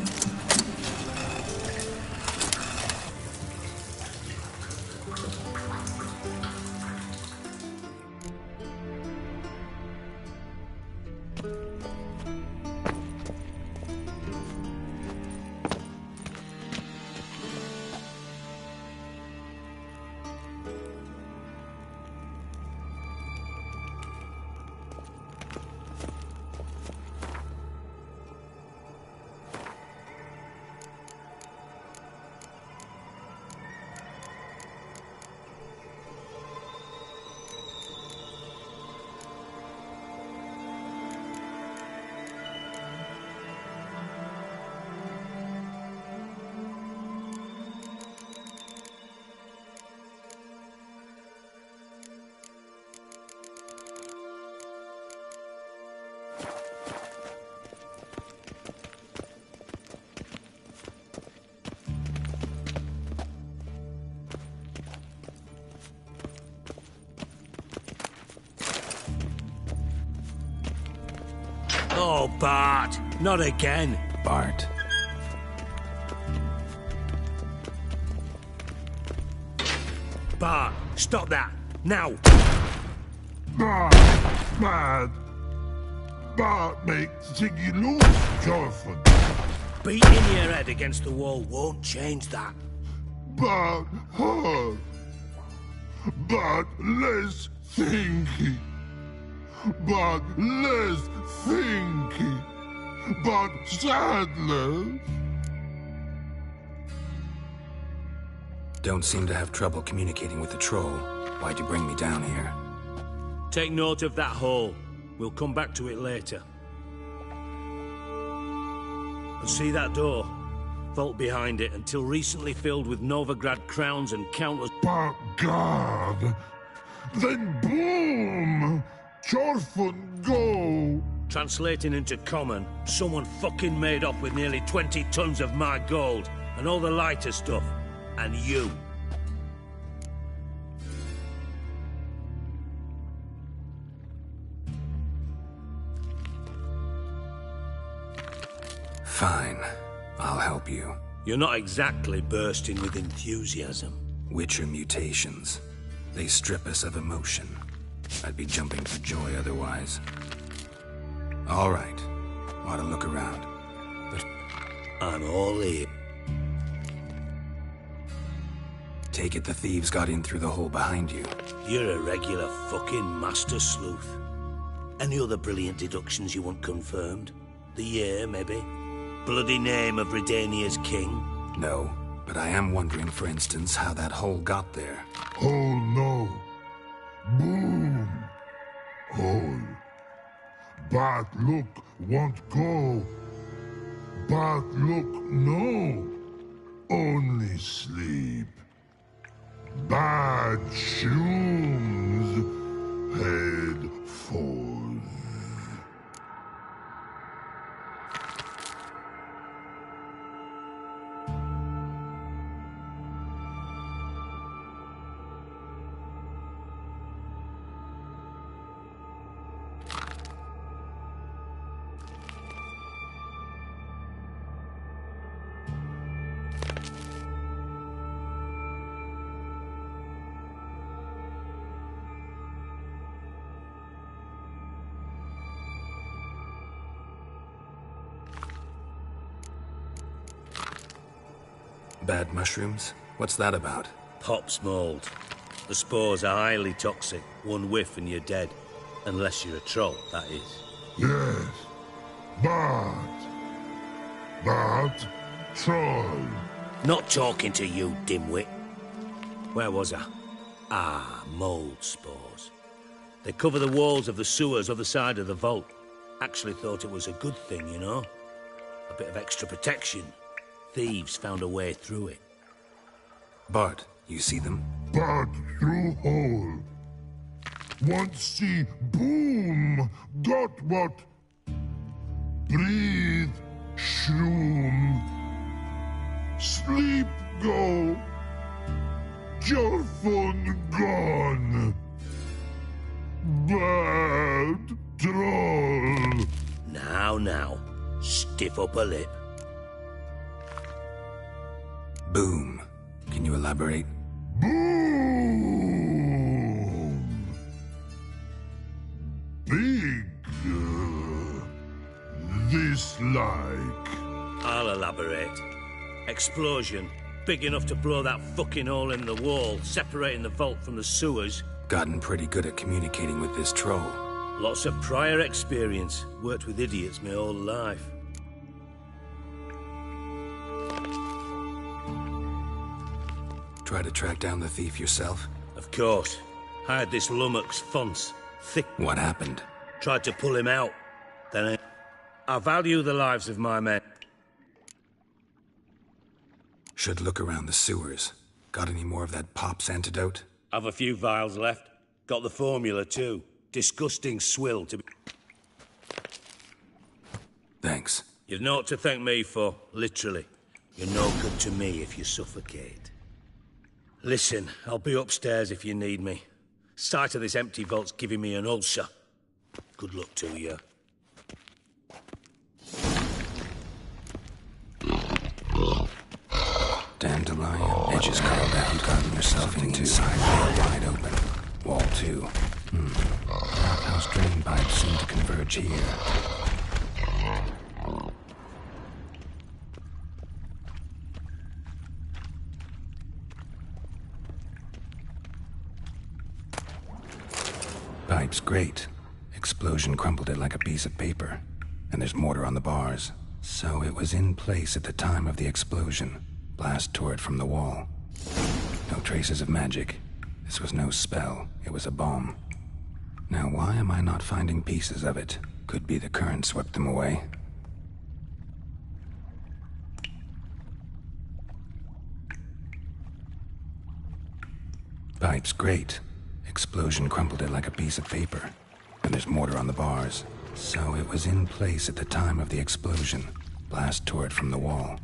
Oh, Bart! Not again! Bart. Bart, stop that! Now! Bart! Bart! Bart makes Ziggy lose, Jonathan. Beating your head against the wall won't change that. Bart hurt. Bart less thinky. Bart less thinky. Bart Sadler. Don't seem to have trouble communicating with the troll. Why'd you bring me down here? Take note of that hole. We'll come back to it later. And see that door? Vault behind it, until recently filled with Novigrad crowns and countless... But God! Then boom! Chorfun go! Translating into common, someone fucking made off with nearly 20 tons of my gold, and all the lighter stuff. And you. Fine. I'll help you. You're not exactly bursting with enthusiasm. Witcher mutations. They strip us of emotion. I'd be jumping for joy otherwise. All right. Ought to look around. But I'm all ear. Take it the thieves got in through the hole behind you. You're a regular fucking master sleuth. Any other brilliant deductions you want confirmed? The year, maybe? Bloody name of Redania's king? No, but I am wondering, for instance, how that hole got there. Hole no. Boom. Hole. Bart look won't go. Bart look no. Only sleep. Bad shoes. Head falls. Bad mushrooms? What's that about? Pop's mold. The spores are highly toxic. One whiff and you're dead. Unless you're a troll, that is. Yes. But troll. Not talking to you, dimwit. Where was I? Ah, mold spores. They cover the walls of the sewers other side of the vault. Actually thought it was a good thing, you know? A bit of extra protection. Thieves found a way through it. Bart, you see them? But through hole. Once see boom. Got what? Breathe. Shroom. Sleep go. Your phone gone. Bad troll. Now. Stiff upper lip. Boom. Can you elaborate? Boom. Big. This like. I'll elaborate. Explosion. Big enough to blow that fucking hole in the wall, separating the vault from the sewers. Gotten pretty good at communicating with this troll. Lots of prior experience. Worked with idiots my whole life. Try to track down the thief yourself? Of course. Hired this lummox Fonce. Thick. What happened? Tried to pull him out. Then I value the lives of my men. Should look around the sewers. Got any more of that Pop's antidote? Have a few vials left. Got the formula too. Disgusting swill to be... Thanks. You've naught to thank me for, literally. You're no good to me if you suffocate. Listen, I'll be upstairs if you need me. Sight of this empty vault's giving me an ulcer. Good luck to you. Dandelion, edges carved out, gotten yourself into. Inside wall wide open. Wall 2. House drain pipes seem to converge here. Pipe's great. Explosion crumpled it like a piece of paper. And there's mortar on the bars. So it was in place at the time of the explosion. Blast tore it from the wall. No traces of magic. This was no spell. It was a bomb. Now why am I not finding pieces of it? Could be the current swept them away. Pipe's great. Explosion crumpled it like a piece of paper. And there's mortar on the bars. So it was in place at the time of the explosion. Blast tore it from the wall.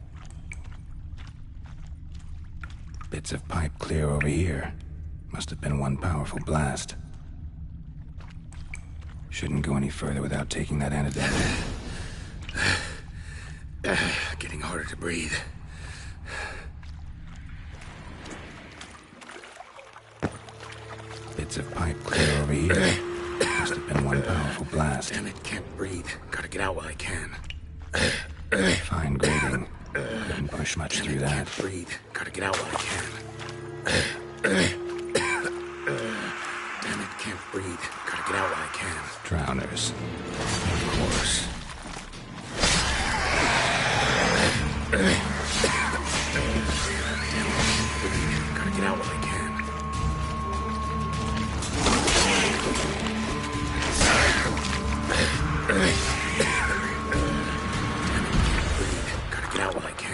Bits of pipe clear over here. Must have been one powerful blast. Shouldn't go any further without taking that antidote. Getting harder to breathe. Bits of pipe clear over here. Must have been one powerful blast. Damn it, can't breathe. Gotta get out while I can. Fine grading. Couldn't push much through that. Can't breathe. Gotta get out while I can. Damn it, can't breathe. Gotta get out while I can. Drowners. Of course. Gotta get out while I can. Gotta get out while I can.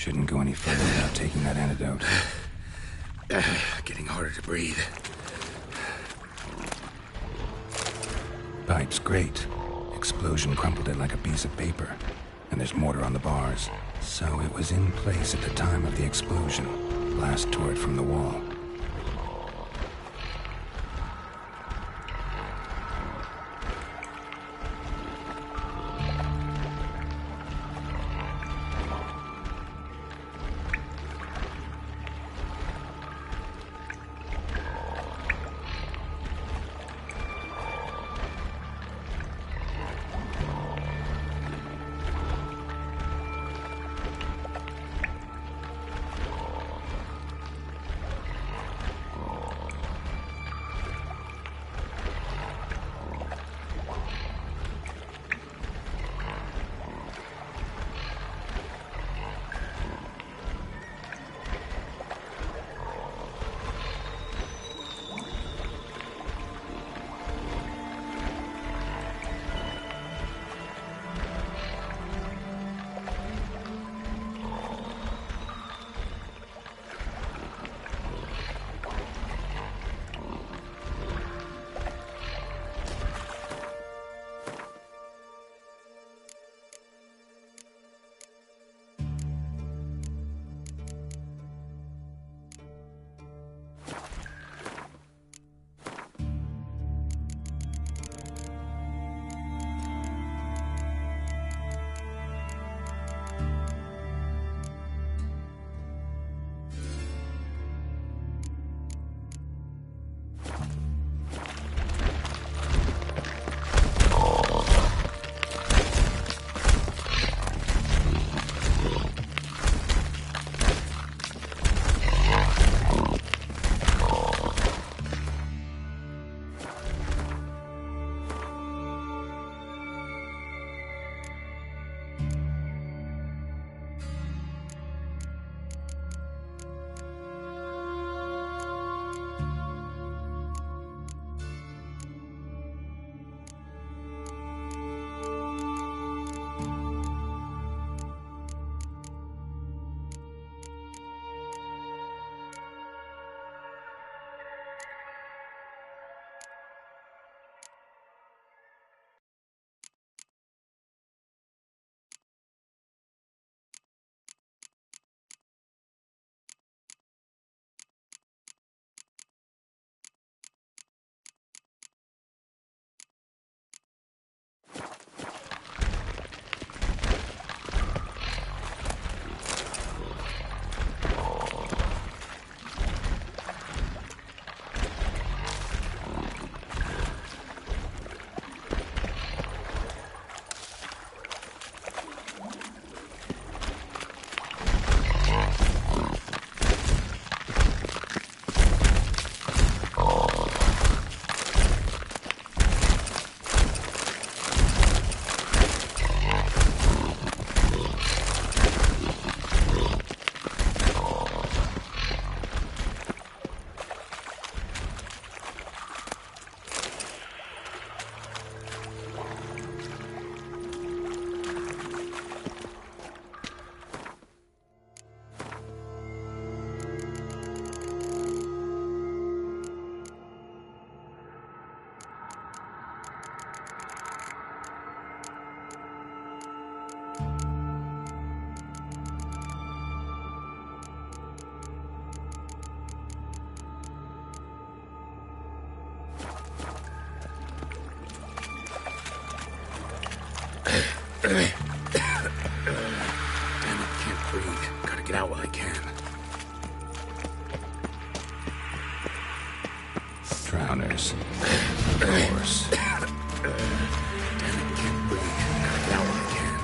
Shouldn't go any further without taking that antidote. Getting harder to breathe. Pipe's great. Explosion crumpled it like a piece of paper. And there's mortar on the bars. So it was in place at the time of the explosion. Blast tore it from the wall. Damn it, can't breathe. Gotta get out while I can. Drowners. Of course. Damn it, can't breathe. Gotta get out while I can.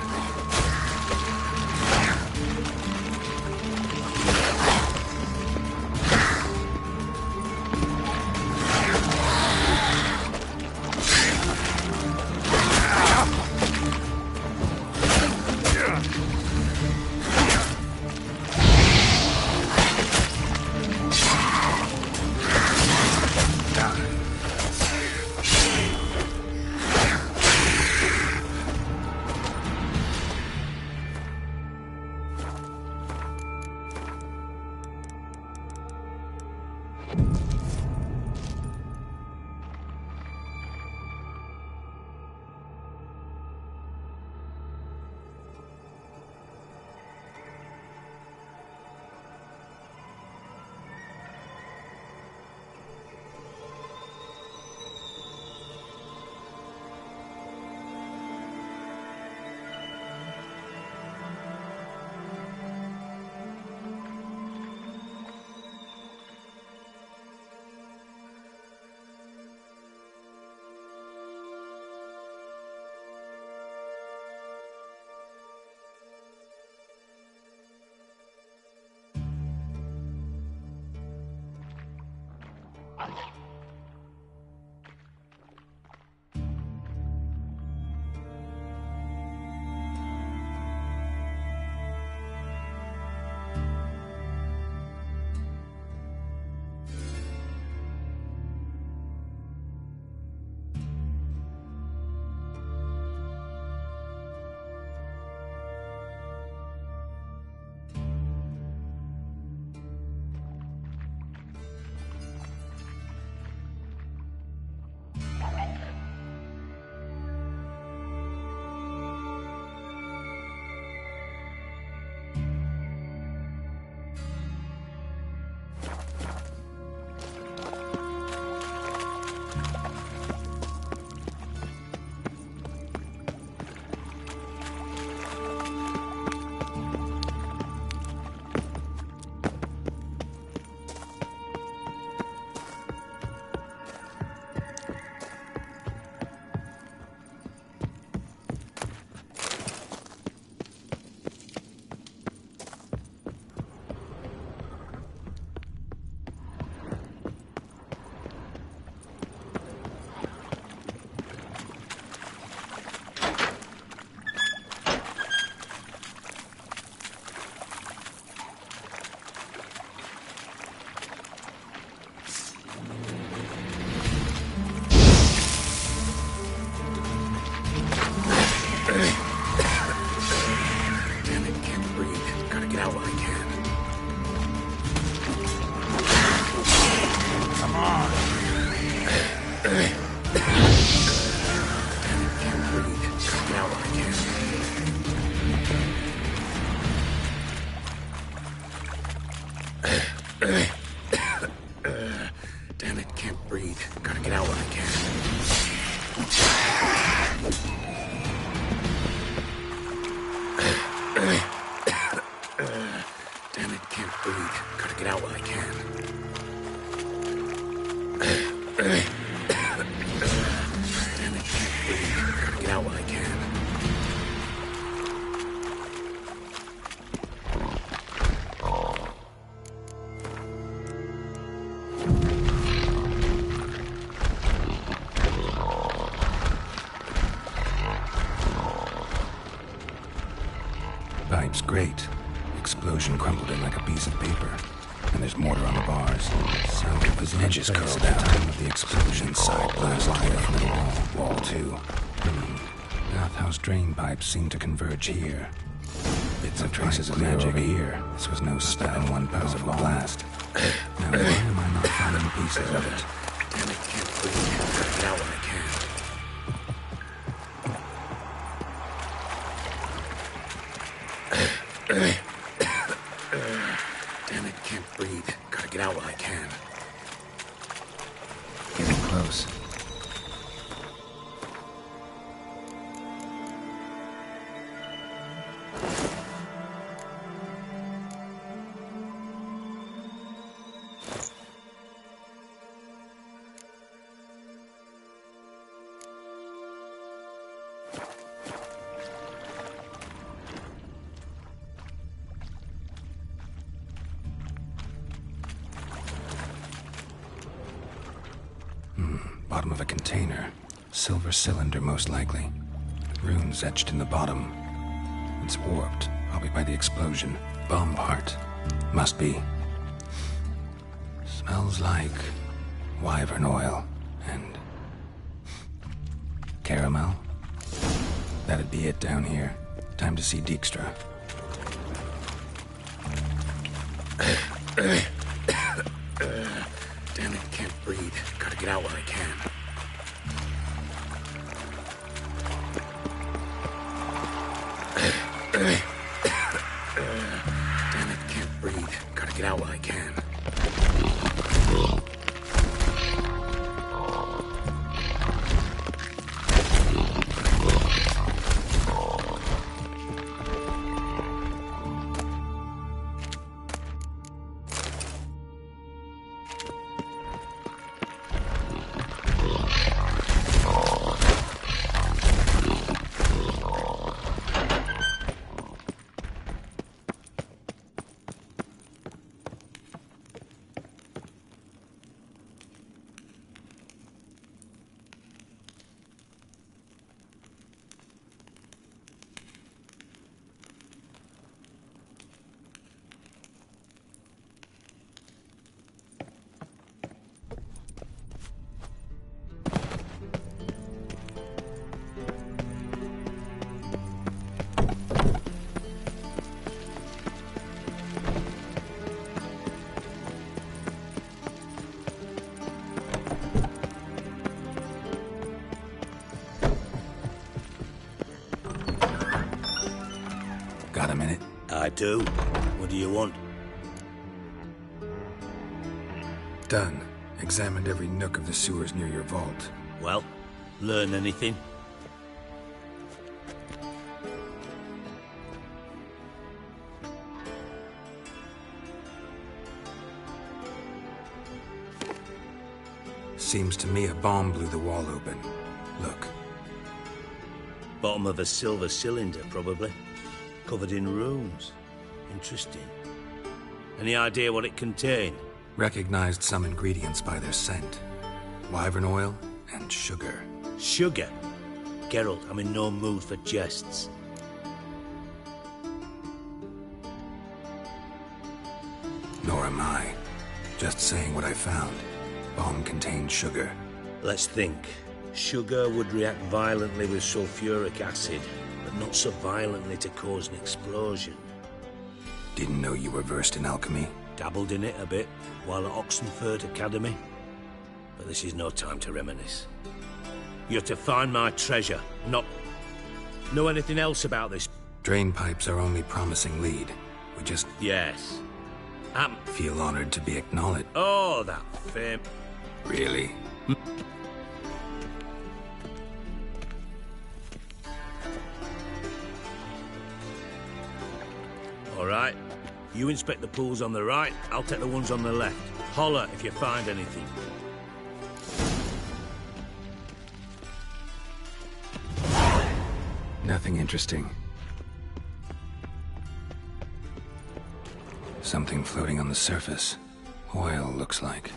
Pipe's great. Explosion crumpled it like a piece of paper. And there's mortar on the bars. So his edges curled out. At the time of the explosion, side glass line of middle wall 2. Bathhouse drain pipes seem to converge here. Bits of traces of magic here. This was no spell in one powerful blast. Now why am I not finding pieces of it? Damn it, can't breathe. Gotta get out when I can. Damn it, can't breathe. Gotta get out while I can. Getting close. Bottom of a container. Silver cylinder, most likely. Runes etched in the bottom. It's warped, probably by the explosion. Bomb part. Must be. Smells like wyvern oil and caramel. That'd be it down here. Time to see Dijkstra. Damn it, can't breathe. Gotta get out while I can. Damn it, can't breathe. Gotta get out while I can. Got a minute? I do. What do you want? Done. Examined every nook of the sewers near your vault. Well, learn anything? Seems to me a bomb blew the wall open. Look. Bottom of a silver cylinder, probably. Covered in runes. Interesting. Any idea what it contained? Recognized some ingredients by their scent. Wyvern oil and sugar. Sugar? Geralt, I'm in no mood for jests. Nor am I. Just saying what I found. Bomb contained sugar. Let's think. Sugar would react violently with sulfuric acid, but not so violently to cause an explosion. Didn't know you were versed in alchemy. Dabbled in it a bit while at Oxenford Academy. But this is no time to reminisce. You're to find my treasure, not know anything else about this. Drain pipes are only promising lead. We just... Yes. Feel honored to be acknowledged. Oh, that fame. Really? All right. You inspect the pools on the right, I'll take the ones on the left. Holler if you find anything. Nothing interesting. Something floating on the surface. Oil, looks like.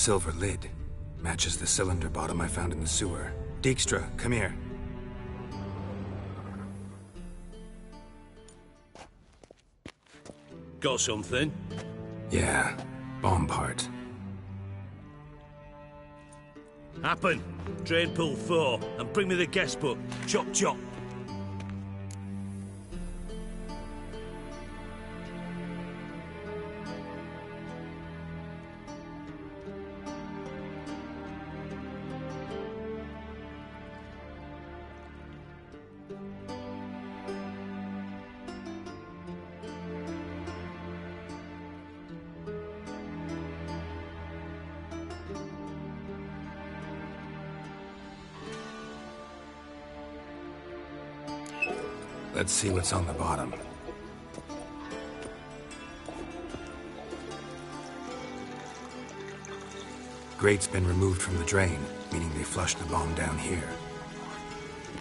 silver lid. Matches the cylinder bottom I found in the sewer. Dijkstra, come here. Got something? Yeah, bomb part. Happen. Drain pool 4, and bring me the guest book. Chop chop. Let's see what's on the bottom. Grate's been removed from the drain, meaning they flushed the bomb down here.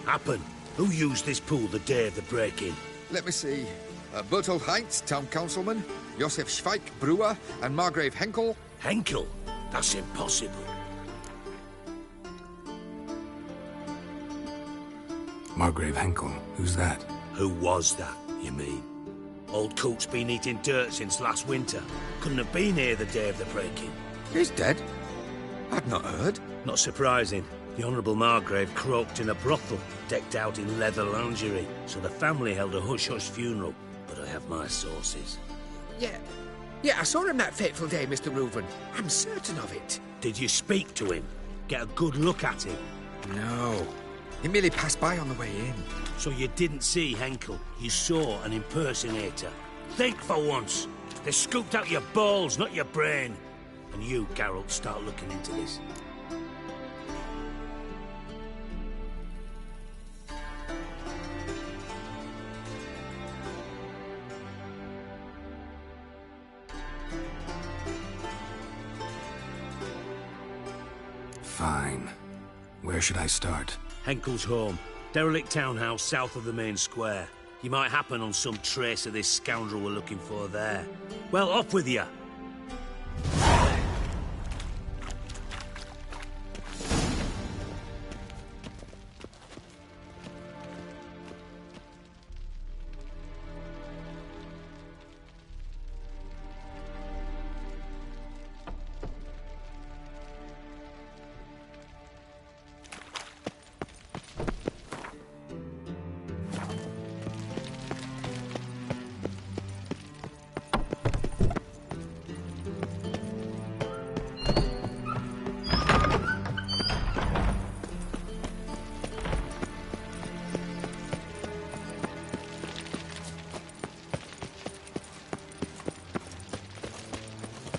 Happen. Who used this pool the day of the break-in? Let me see. Bertolt Heinz, town councilman, Josef Schweik, brewer, and Margrave Henkel. Henkel? That's impossible. Margrave Henkel, who's that? Who was that, you mean? Old Coot's been eating dirt since last winter. Couldn't have been here the day of the break-in. He's dead? I'd not heard. Not surprising. The Honourable Margrave croaked in a brothel, decked out in leather lingerie, so the family held a hush-hush funeral. But I have my sources. Yeah, I saw him that fateful day, Mr. Reuven. I'm certain of it. Did you speak to him? Get a good look at him? No. He merely passed by on the way in. So you didn't see Henkel. You saw an impersonator. Think for once. They scooped out your balls, not your brain. And you, Geralt, start looking into this. Fine. Where should I start? Henkel's home. Derelict townhouse south of the main square. You might happen on some trace of this scoundrel we're looking for there. Well, off with you!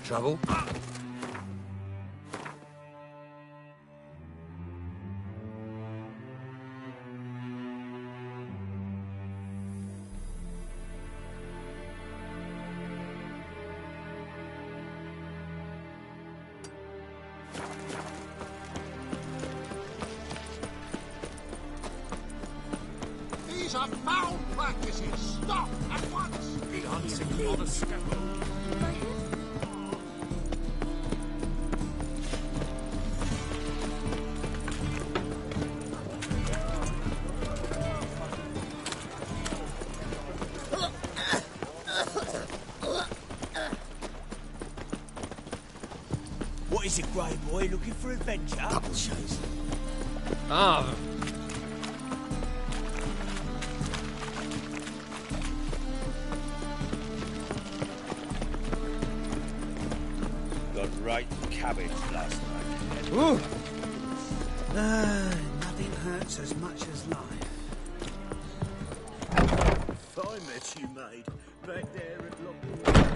Trouble? These are foul practices. Stop at once. The hunting on a scaffold. What is it, Grey Boy? Looking for adventure? Double chase. Ah. Got right cabbage last night. Ooh. Nothing hurts as much as life. Fine mess you made. Back there at Lockwood.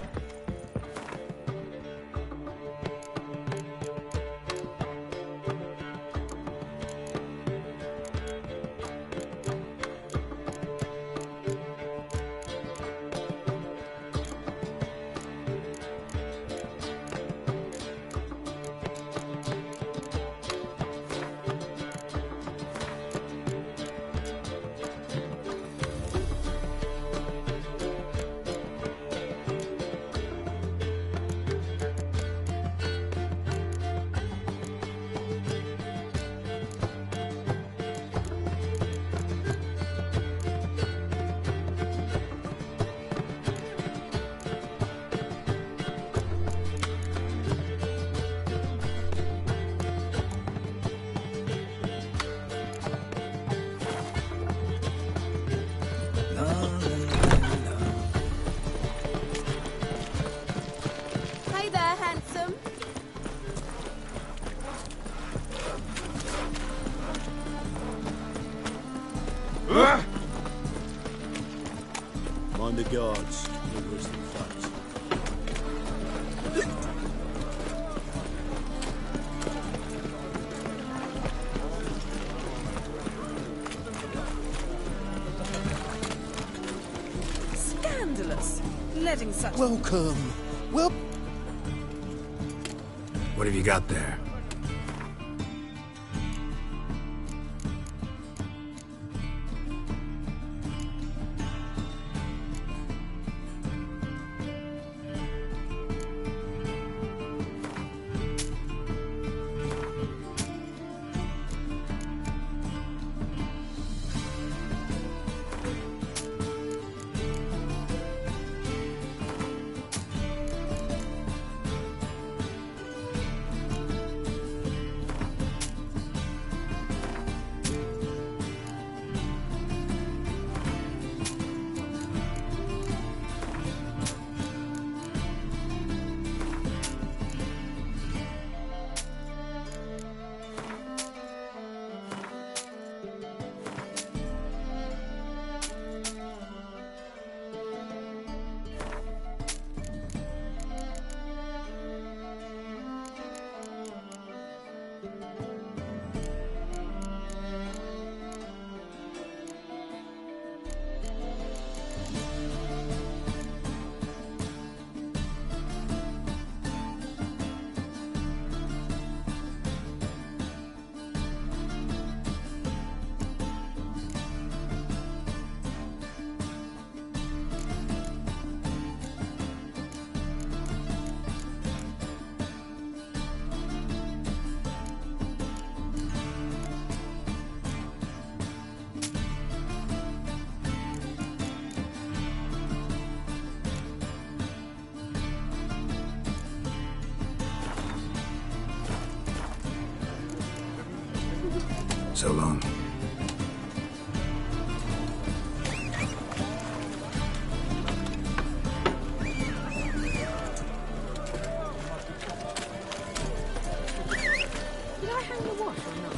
such... Welcome. Well... What have you got there? So long. Did I hang the wash or not?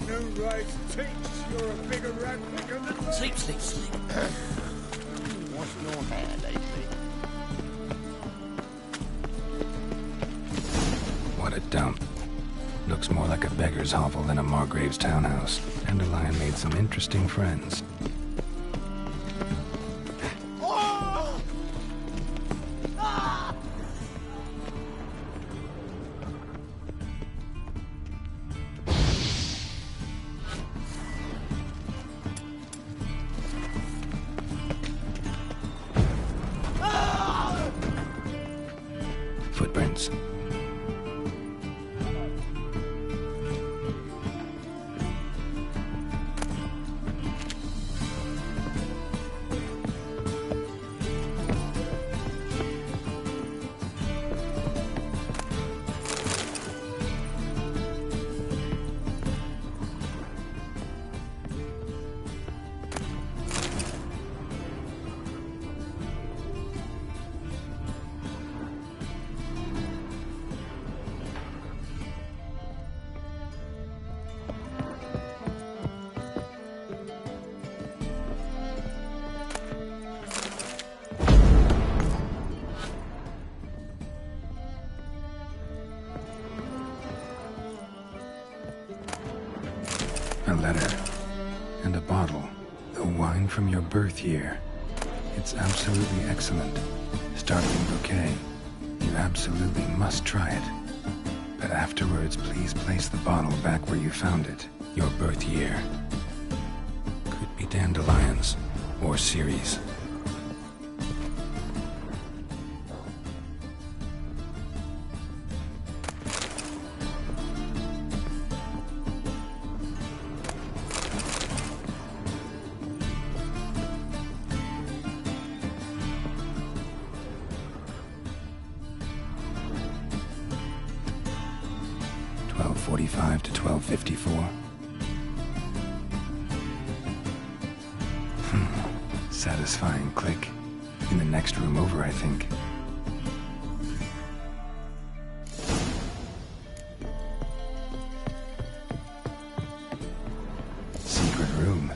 No right takes. You're a bigger rat picker than me. Sleep, sleep, sleep. Washing your hair lately? What a dump. Looks more like a beggar's hovel than a Margrave's townhouse. Dandelion made some interesting friends. Footprints. A letter. And a bottle. The wine from your birth year. It's absolutely excellent. Startling bouquet. You absolutely must try it. But afterwards, please place the bottle back where you found it. Your birth year. Could be dandelions. Or Ceres. (12:45 to 12:54). satisfying click. In the next room over, I think. Secret room.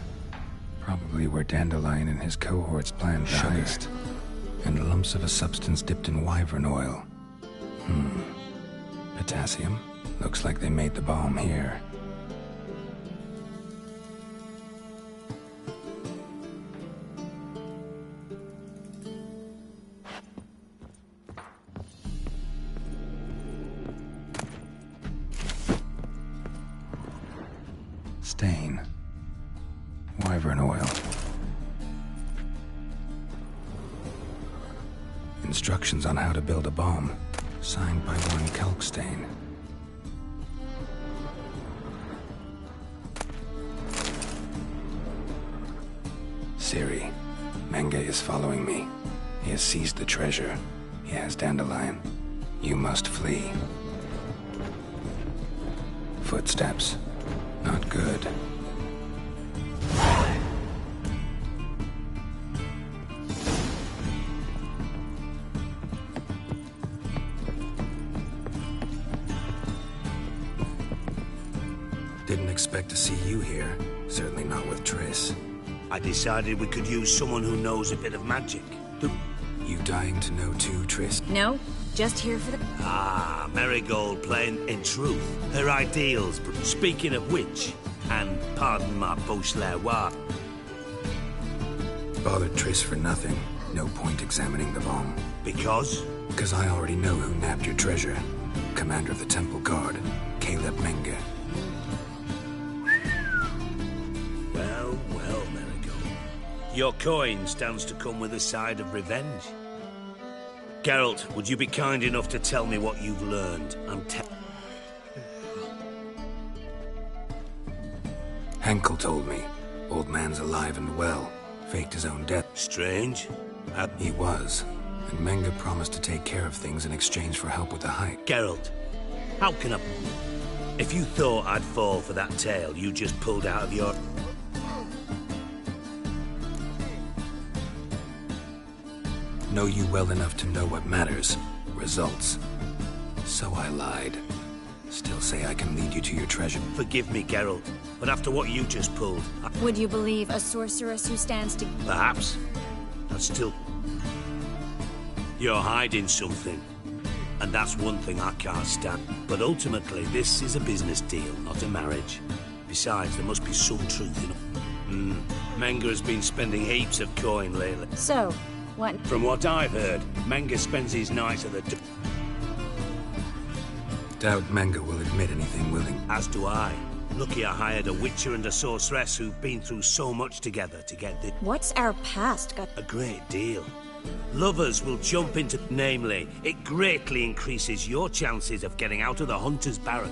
Probably where Dandelion and his cohorts planned the heist. And lumps of a substance dipped in wyvern oil. Potassium? Looks like they made the bomb here. Stain. Wyvern oil. Instructions on how to build a bomb. Signed by one Kalkstein. Ciri. Menge is following me. He has seized the treasure. He has Dandelion. You must flee. Footsteps. Not good. Didn't expect to see you here. Certainly not with Triss. I decided we could use someone who knows a bit of magic. You dying to know too, Triss? No, just here for the... Ah, Marigold playing in truth. Her ideals. Speaking of which, and pardon my Beauclerc, Bothered Triss for nothing. No point examining the bomb. Because? Because I already know who nabbed your treasure. Commander of the Temple Guard, Caleb Menge. Well, Marigold. Your coin stands to come with a side of revenge. Geralt, would you be kind enough to tell me what you've learned? Henkel told me. Old man's alive and well. Faked his own death. Strange. He was. And Menge promised to take care of things in exchange for help with the hike. Geralt, how can I... If you thought I'd fall for that tale you just pulled out of your... Know you well enough to know what matters. Results. So I lied. Still say I can lead you to your treasure. Forgive me, Geralt, but after what you just pulled... Would you believe a sorceress who stands to... Perhaps. But still... You're hiding something. And that's one thing I can't stand. But ultimately, this is a business deal, not a marriage. Besides, there must be some truth in it. Menge has been spending heaps of coin lately. So, what... From what I've heard, Menge spends his nights at the... Doubt Menge will admit anything willing. As do I. Lucky I hired a witcher and a sorceress who've been through so much together to get this. What's our past got... A great deal. Lovers will jump into... Namely, it greatly increases your chances of getting out of the Hunter's Barrack.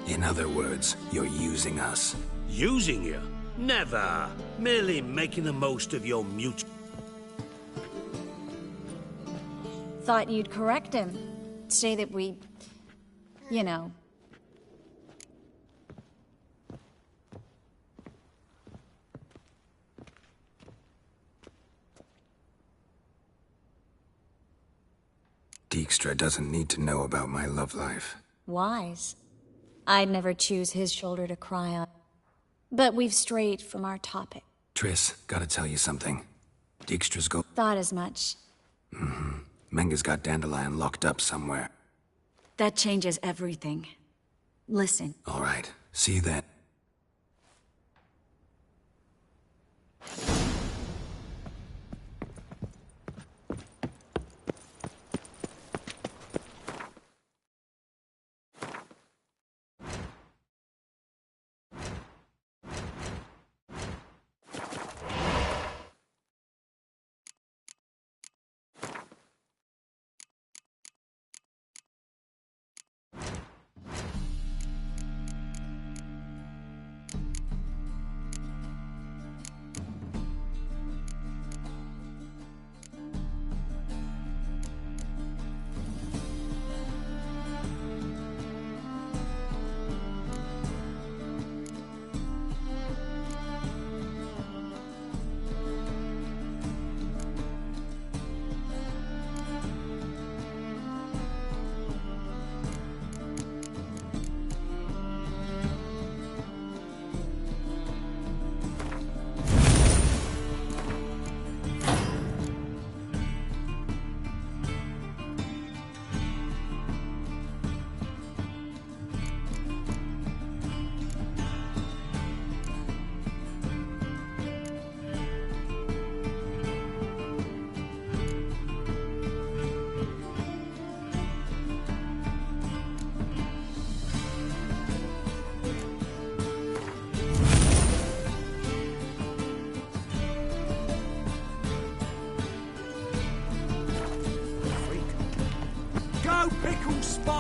In other words, you're using us. Using you? Never. Merely making the most of your mutual... Thought you'd correct him. Say that we... You know... Dijkstra doesn't need to know about my love life. Wise. I'd never choose his shoulder to cry on. But we've strayed from our topic. Triss, gotta tell you something. Dijkstra's go... Thought as much. Menge's got Dandelion locked up somewhere. That changes everything. Listen. All right. See you then.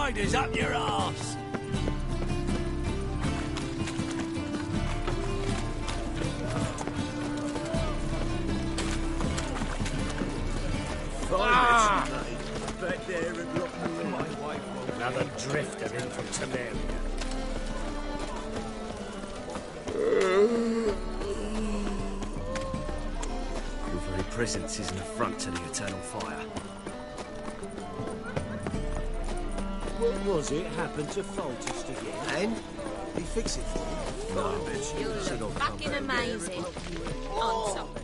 Spiders up your arse! Back there at Lockwood. My wife won't. Another drifter in from Temeria. Your very presence is an affront to the Eternal Fire. What was it happened to Foltest again? And? He fix it for you? No, I bet she You look fucking amazing. On top.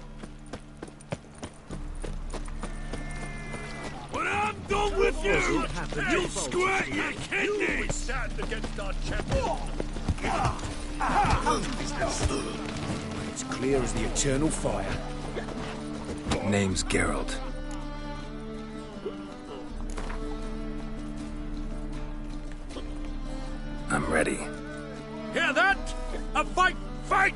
When I'm done with you, you'll squirt your kidneys! Stand against our champion! It's clear as the Eternal Fire. Name's Geralt. I'm ready. Hear that? A fight! Fight!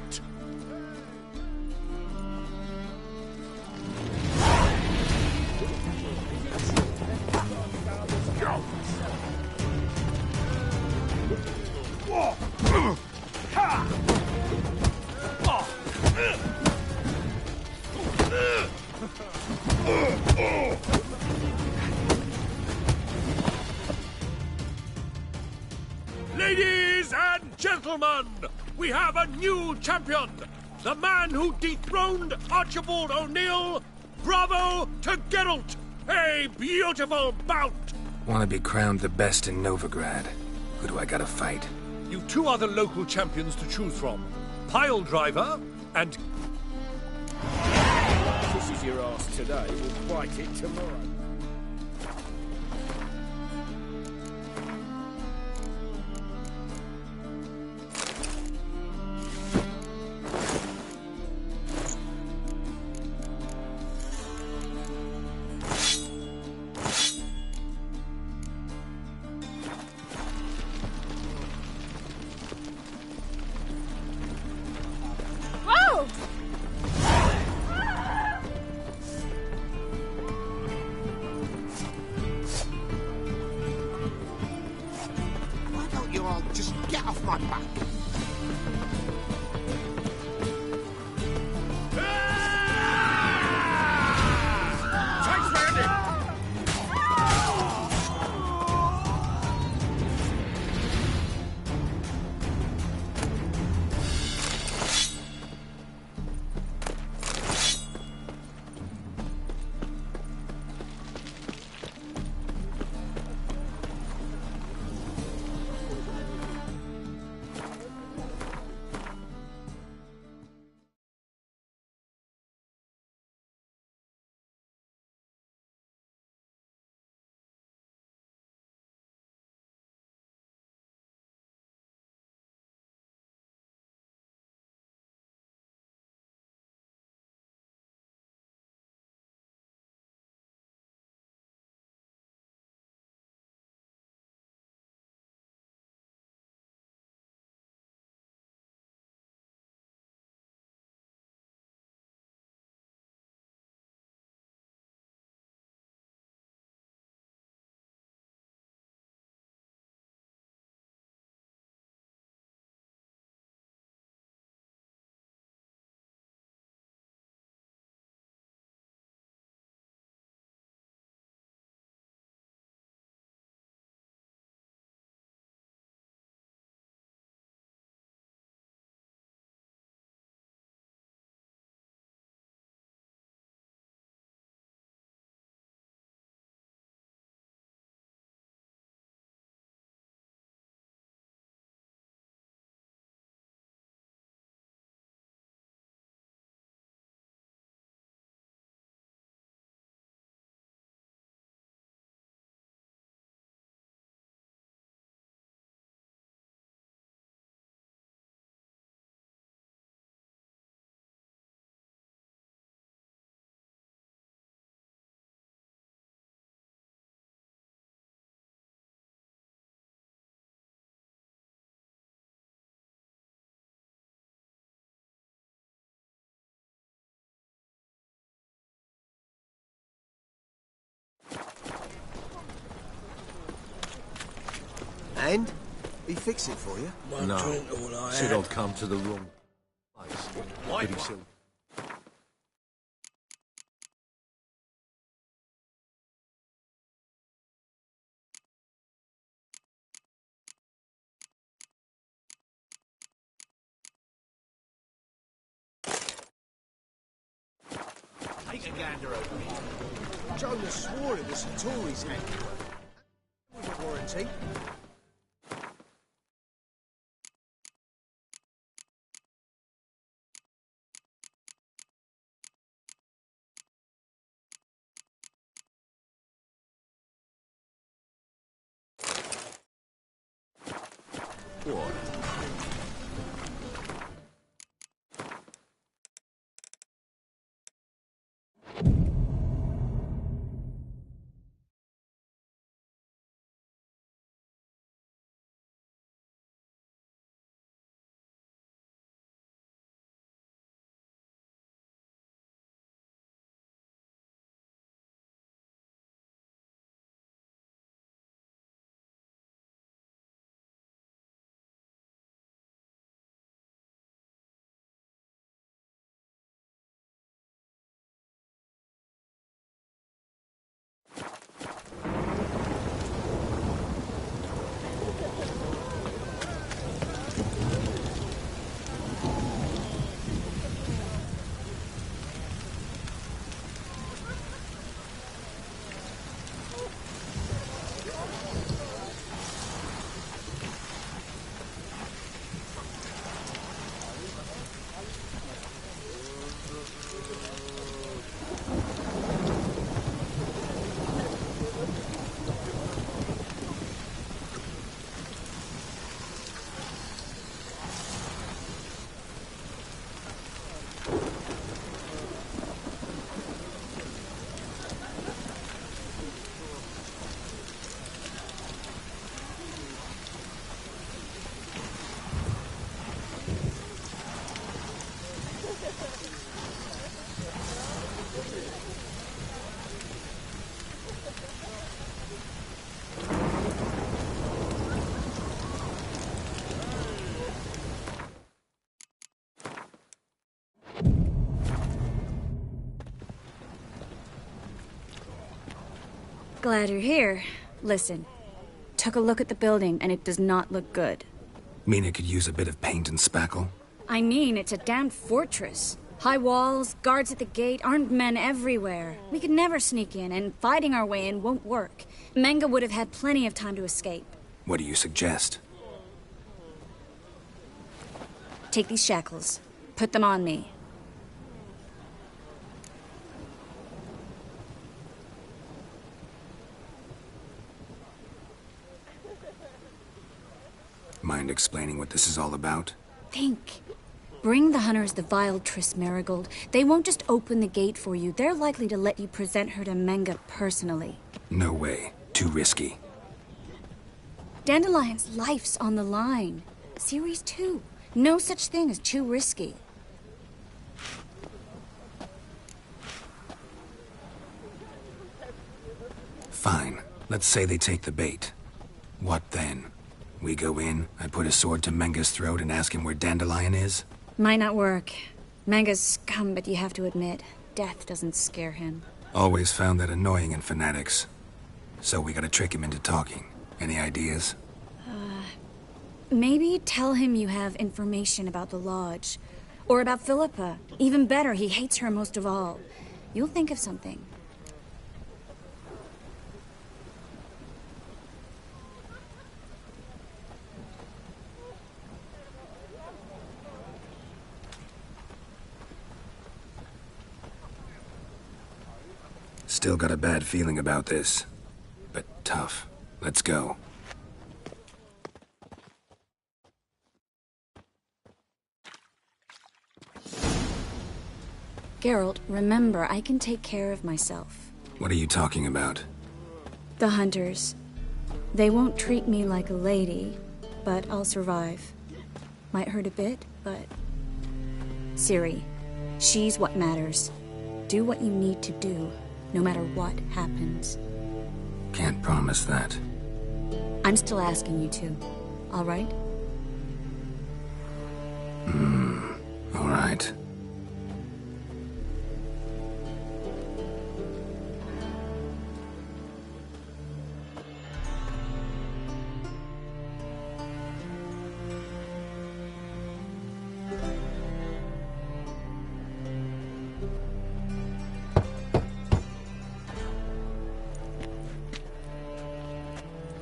Ladies and gentlemen, we have a new champion! The man who dethroned Archibald O'Neill! Bravo to Geralt! A beautiful bout! Want to be crowned the best in Novigrad. Who do I gotta fight? You've two other local champions to choose from. Pile Driver and... This is your ass today, we'll bite it tomorrow. Whoa! Why don't you all just get off my back? Thanks, Randy! And? He fix it for you? One drink all I Said had. I'd come to the wrong place. But he said... Take a gander over here. Jonas swore it was a Tory's handiwork. With a warranty. What? Glad you're here. Listen, took a look at the building and it does not look good. Mean it could use a bit of paint and spackle? I mean, it's a damn fortress. High walls, guards at the gate, armed men everywhere. We could never sneak in, and fighting our way in won't work. Menge would have had plenty of time to escape. What do you suggest? Take these shackles. Put them on me. Mind explaining what this is all about? Think. Bring the hunters the vile Triss Merigold. They won't just open the gate for you. They're likely to let you present her to Menge personally. No way. Too risky. Dandelion's life's on the line. Series 2. No such thing as too risky. Fine. Let's say they take the bait. What then? We go in, I put a sword to Menge's throat and ask him where Dandelion is? Might not work. Menge's scum, but you have to admit, death doesn't scare him. Always found that annoying in fanatics. So we gotta trick him into talking. Any ideas? Maybe tell him you have information about the Lodge. Or about Philippa. Even better, he hates her most of all. You'll think of something. Still got a bad feeling about this. But tough. Let's go. Geralt, remember, I can take care of myself. What are you talking about? The hunters. They won't treat me like a lady, but I'll survive. Might hurt a bit, but... Ciri, she's what matters. Do what you need to do, no matter what happens. Can't promise that. I'm still asking you to. All right? All right.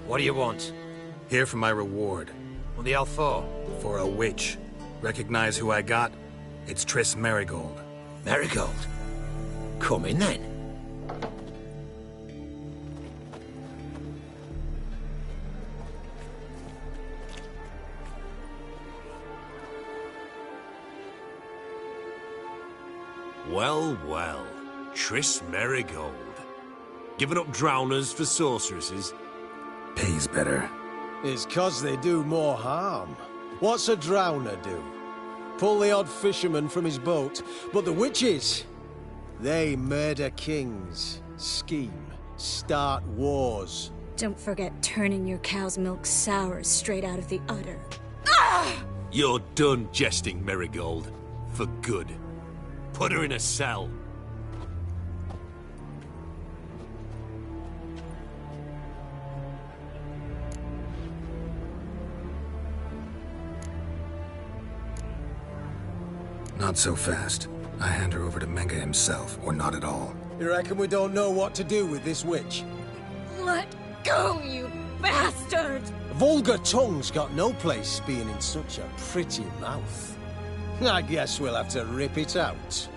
What do you want? Here for my reward. What the hell for? For a witch. Recognize who I got? It's Triss Merigold. Merigold? Come in then. Well, well. Triss Merigold. Giving up drowners for sorceresses? Pays better. It's 'cause they do more harm. What's a drowner do? Pull the odd fisherman from his boat. But the witches, they murder kings, scheme, start wars. Don't forget turning your cow's milk sour straight out of the udder. You're done jesting, Merigold. For good. Put her in a cell. Not so fast. I hand her over to Menge himself, or not at all. You reckon we don't know what to do with this witch? Let go, you bastard! Vulgar tongue's got no place being in such a pretty mouth. I guess we'll have to rip it out.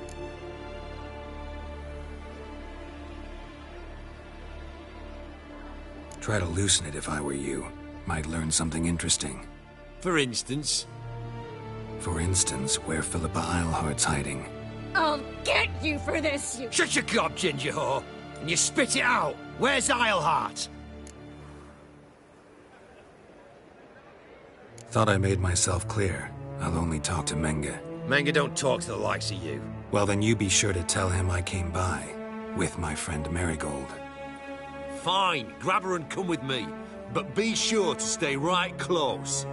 Try to loosen it if I were you. Might learn something interesting. For instance? For instance, where Philippa Eilhart's hiding. I'll get you for this, you... Shut your gob, ginger whore! And you spit it out! Where's Eilhart? Thought I made myself clear. I'll only talk to Menge. Menge don't talk to the likes of you. Well, then you be sure to tell him I came by. With my friend Merigold. Fine, grab her and come with me. But be sure to stay right close.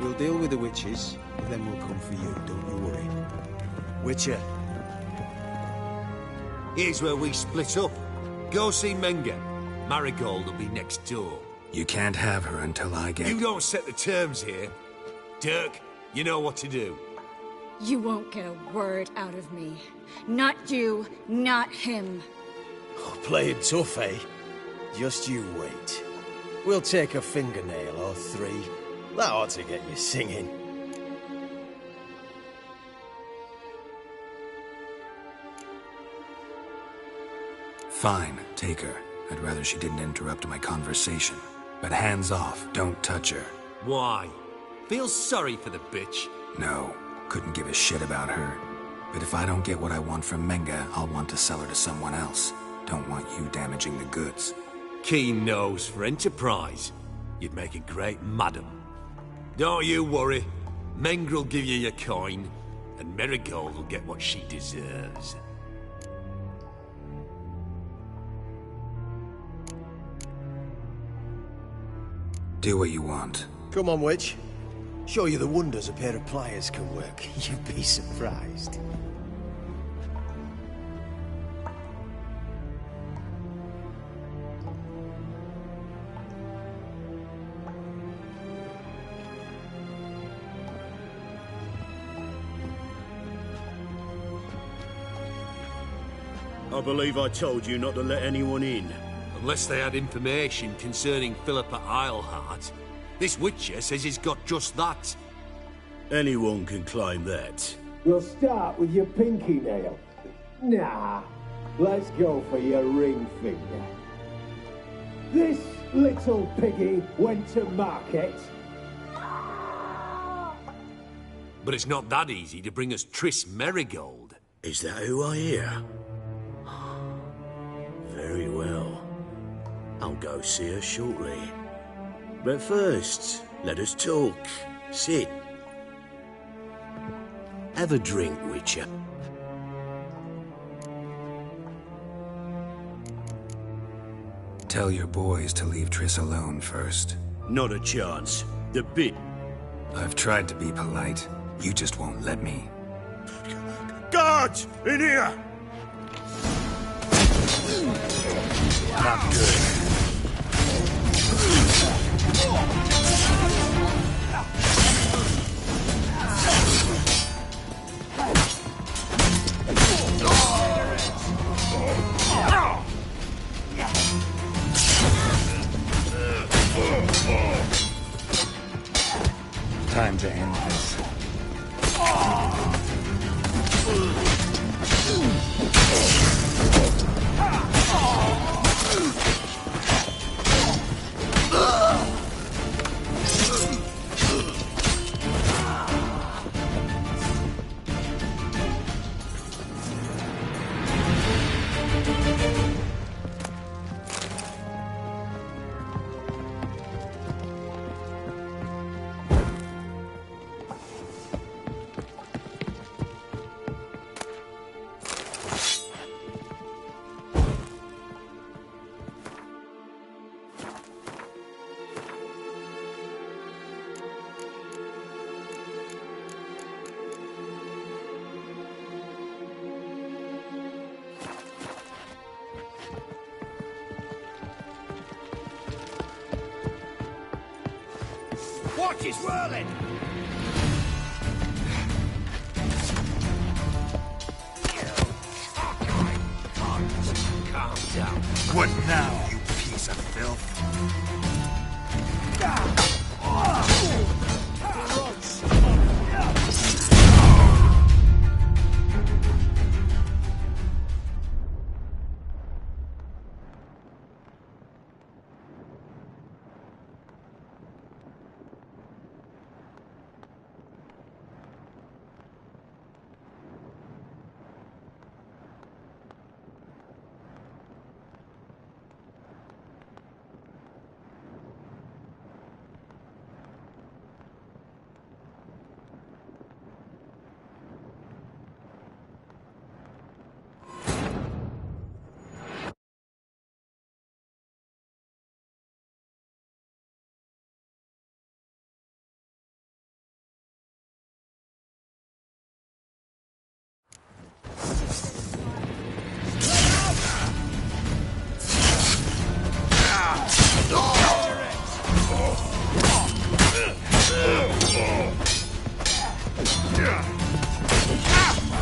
We'll deal with the witches, and then we'll come for you, don't you worry. Witcher. Here's where we split up. Go see Menge. Merigold will be next door. You can't have her until I get... You don't set the terms here. Dirk, you know what to do. You won't get a word out of me. Not you, not him. Oh, playing tough, eh? Just you wait. We'll take a fingernail or three. That ought to get you singing. Fine, take her. I'd rather she didn't interrupt my conversation. But hands off, don't touch her. Why? Feel sorry for the bitch? No, couldn't give a shit about her. But if I don't get what I want from Menge, I'll want to sell her to someone else. Don't want you damaging the goods. Keen nose for enterprise. You'd make a great madam. Don't you worry. Menge'll give you your coin, and Merigold will get what she deserves. Do what you want. Come on, witch. Show you the wonders a pair of pliers can work. You'd be surprised. I believe I told you not to let anyone in. Unless they had information concerning Philippa Eilhart. This witcher says he's got just that. Anyone can claim that. We'll start with your pinky nail. Nah, let's go for your ring finger. This little piggy went to market. But it's not that easy to bring us Triss Merigold. Is that who I hear? Very well. I'll go see her shortly. But first, let us talk. Sit. Have a drink, Witcher. Tell your boys to leave Triss alone first. Not a chance. The bit. I've tried to be polite. You just won't let me. Guards! In here! Not good. Time to end this. Watch is whirling! Calm down. What now, you piece of filth?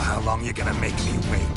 How long you gonna make me wait?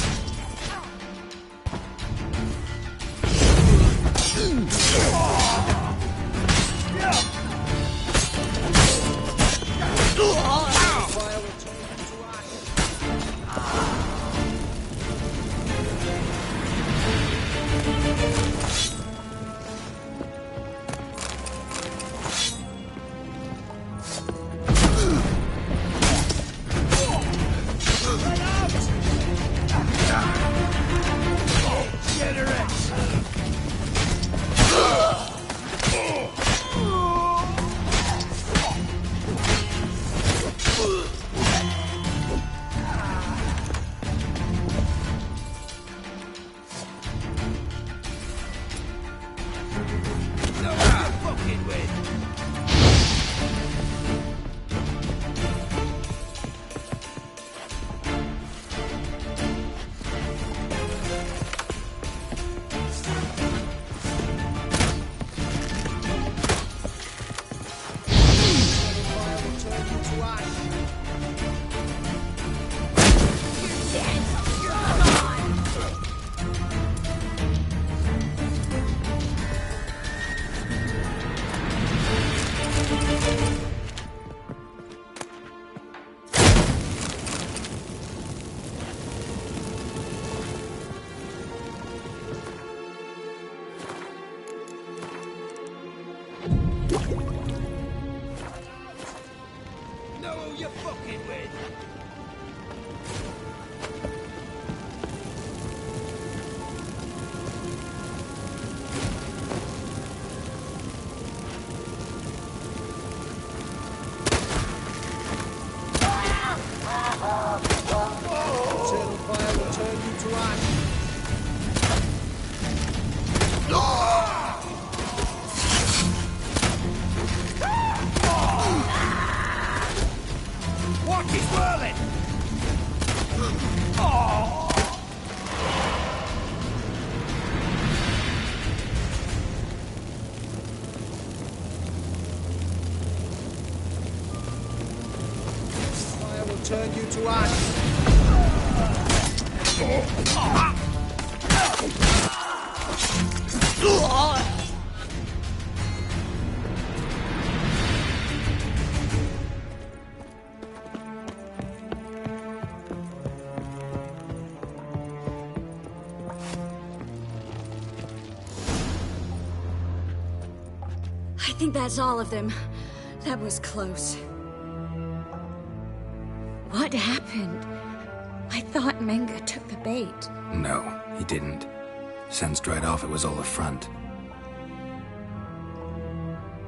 fire will turn you to ash. What is whirling? Oh! Fire will turn you to ash. I think that's all of them. That was close. What happened? I thought Menge took the bait. No, he didn't. Sensed right off it was all a front.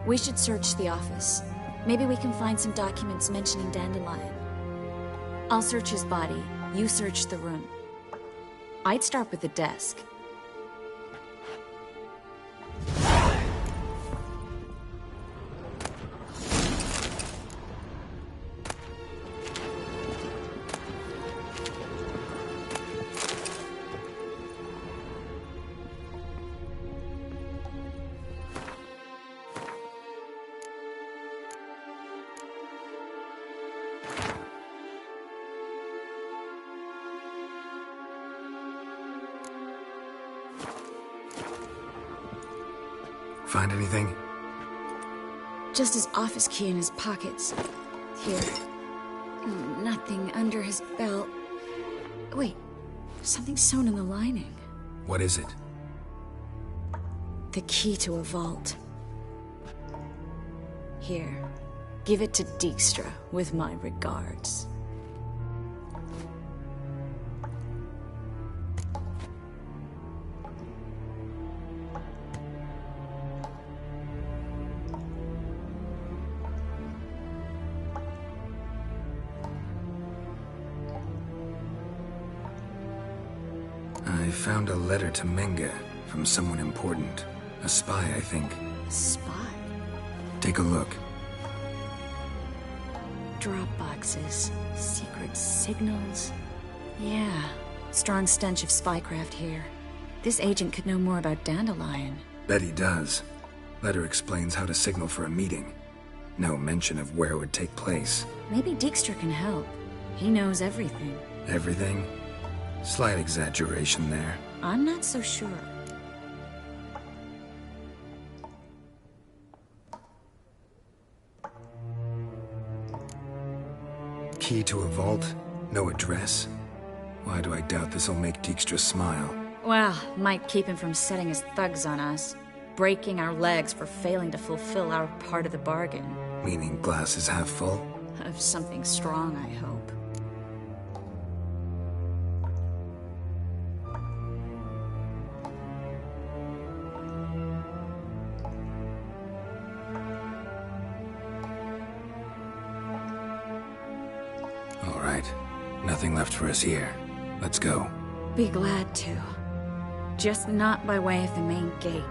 We should search the office. Maybe we can find some documents mentioning Dandelion. I'll search his body. You search the room. I'd start with the desk. Find anything? Just his office key in his pockets. Here. Nothing under his belt. Wait, something sewn in the lining. What is it? The key to a vault. Here. Give it to Dijkstra, with my regards. I found a letter to Menge from someone important. A spy, I think. A spy? Take a look. Drop boxes. Secret signals. Yeah. Strong stench of spycraft here. This agent could know more about Dandelion. Bet he does. Letter explains how to signal for a meeting. No mention of where it would take place. Maybe Dijkstra can help. He knows everything. Everything? Slight exaggeration there. I'm not so sure. Key to a vault? No address? Why do I doubt this'll make Dijkstra smile? Well, might keep him from setting his thugs on us. Breaking our legs for failing to fulfill our part of the bargain. Meaning glass is half full? Of something strong, I hope. All right. Nothing left for us here. Let's go. Be glad to. Just not by way of the main gate.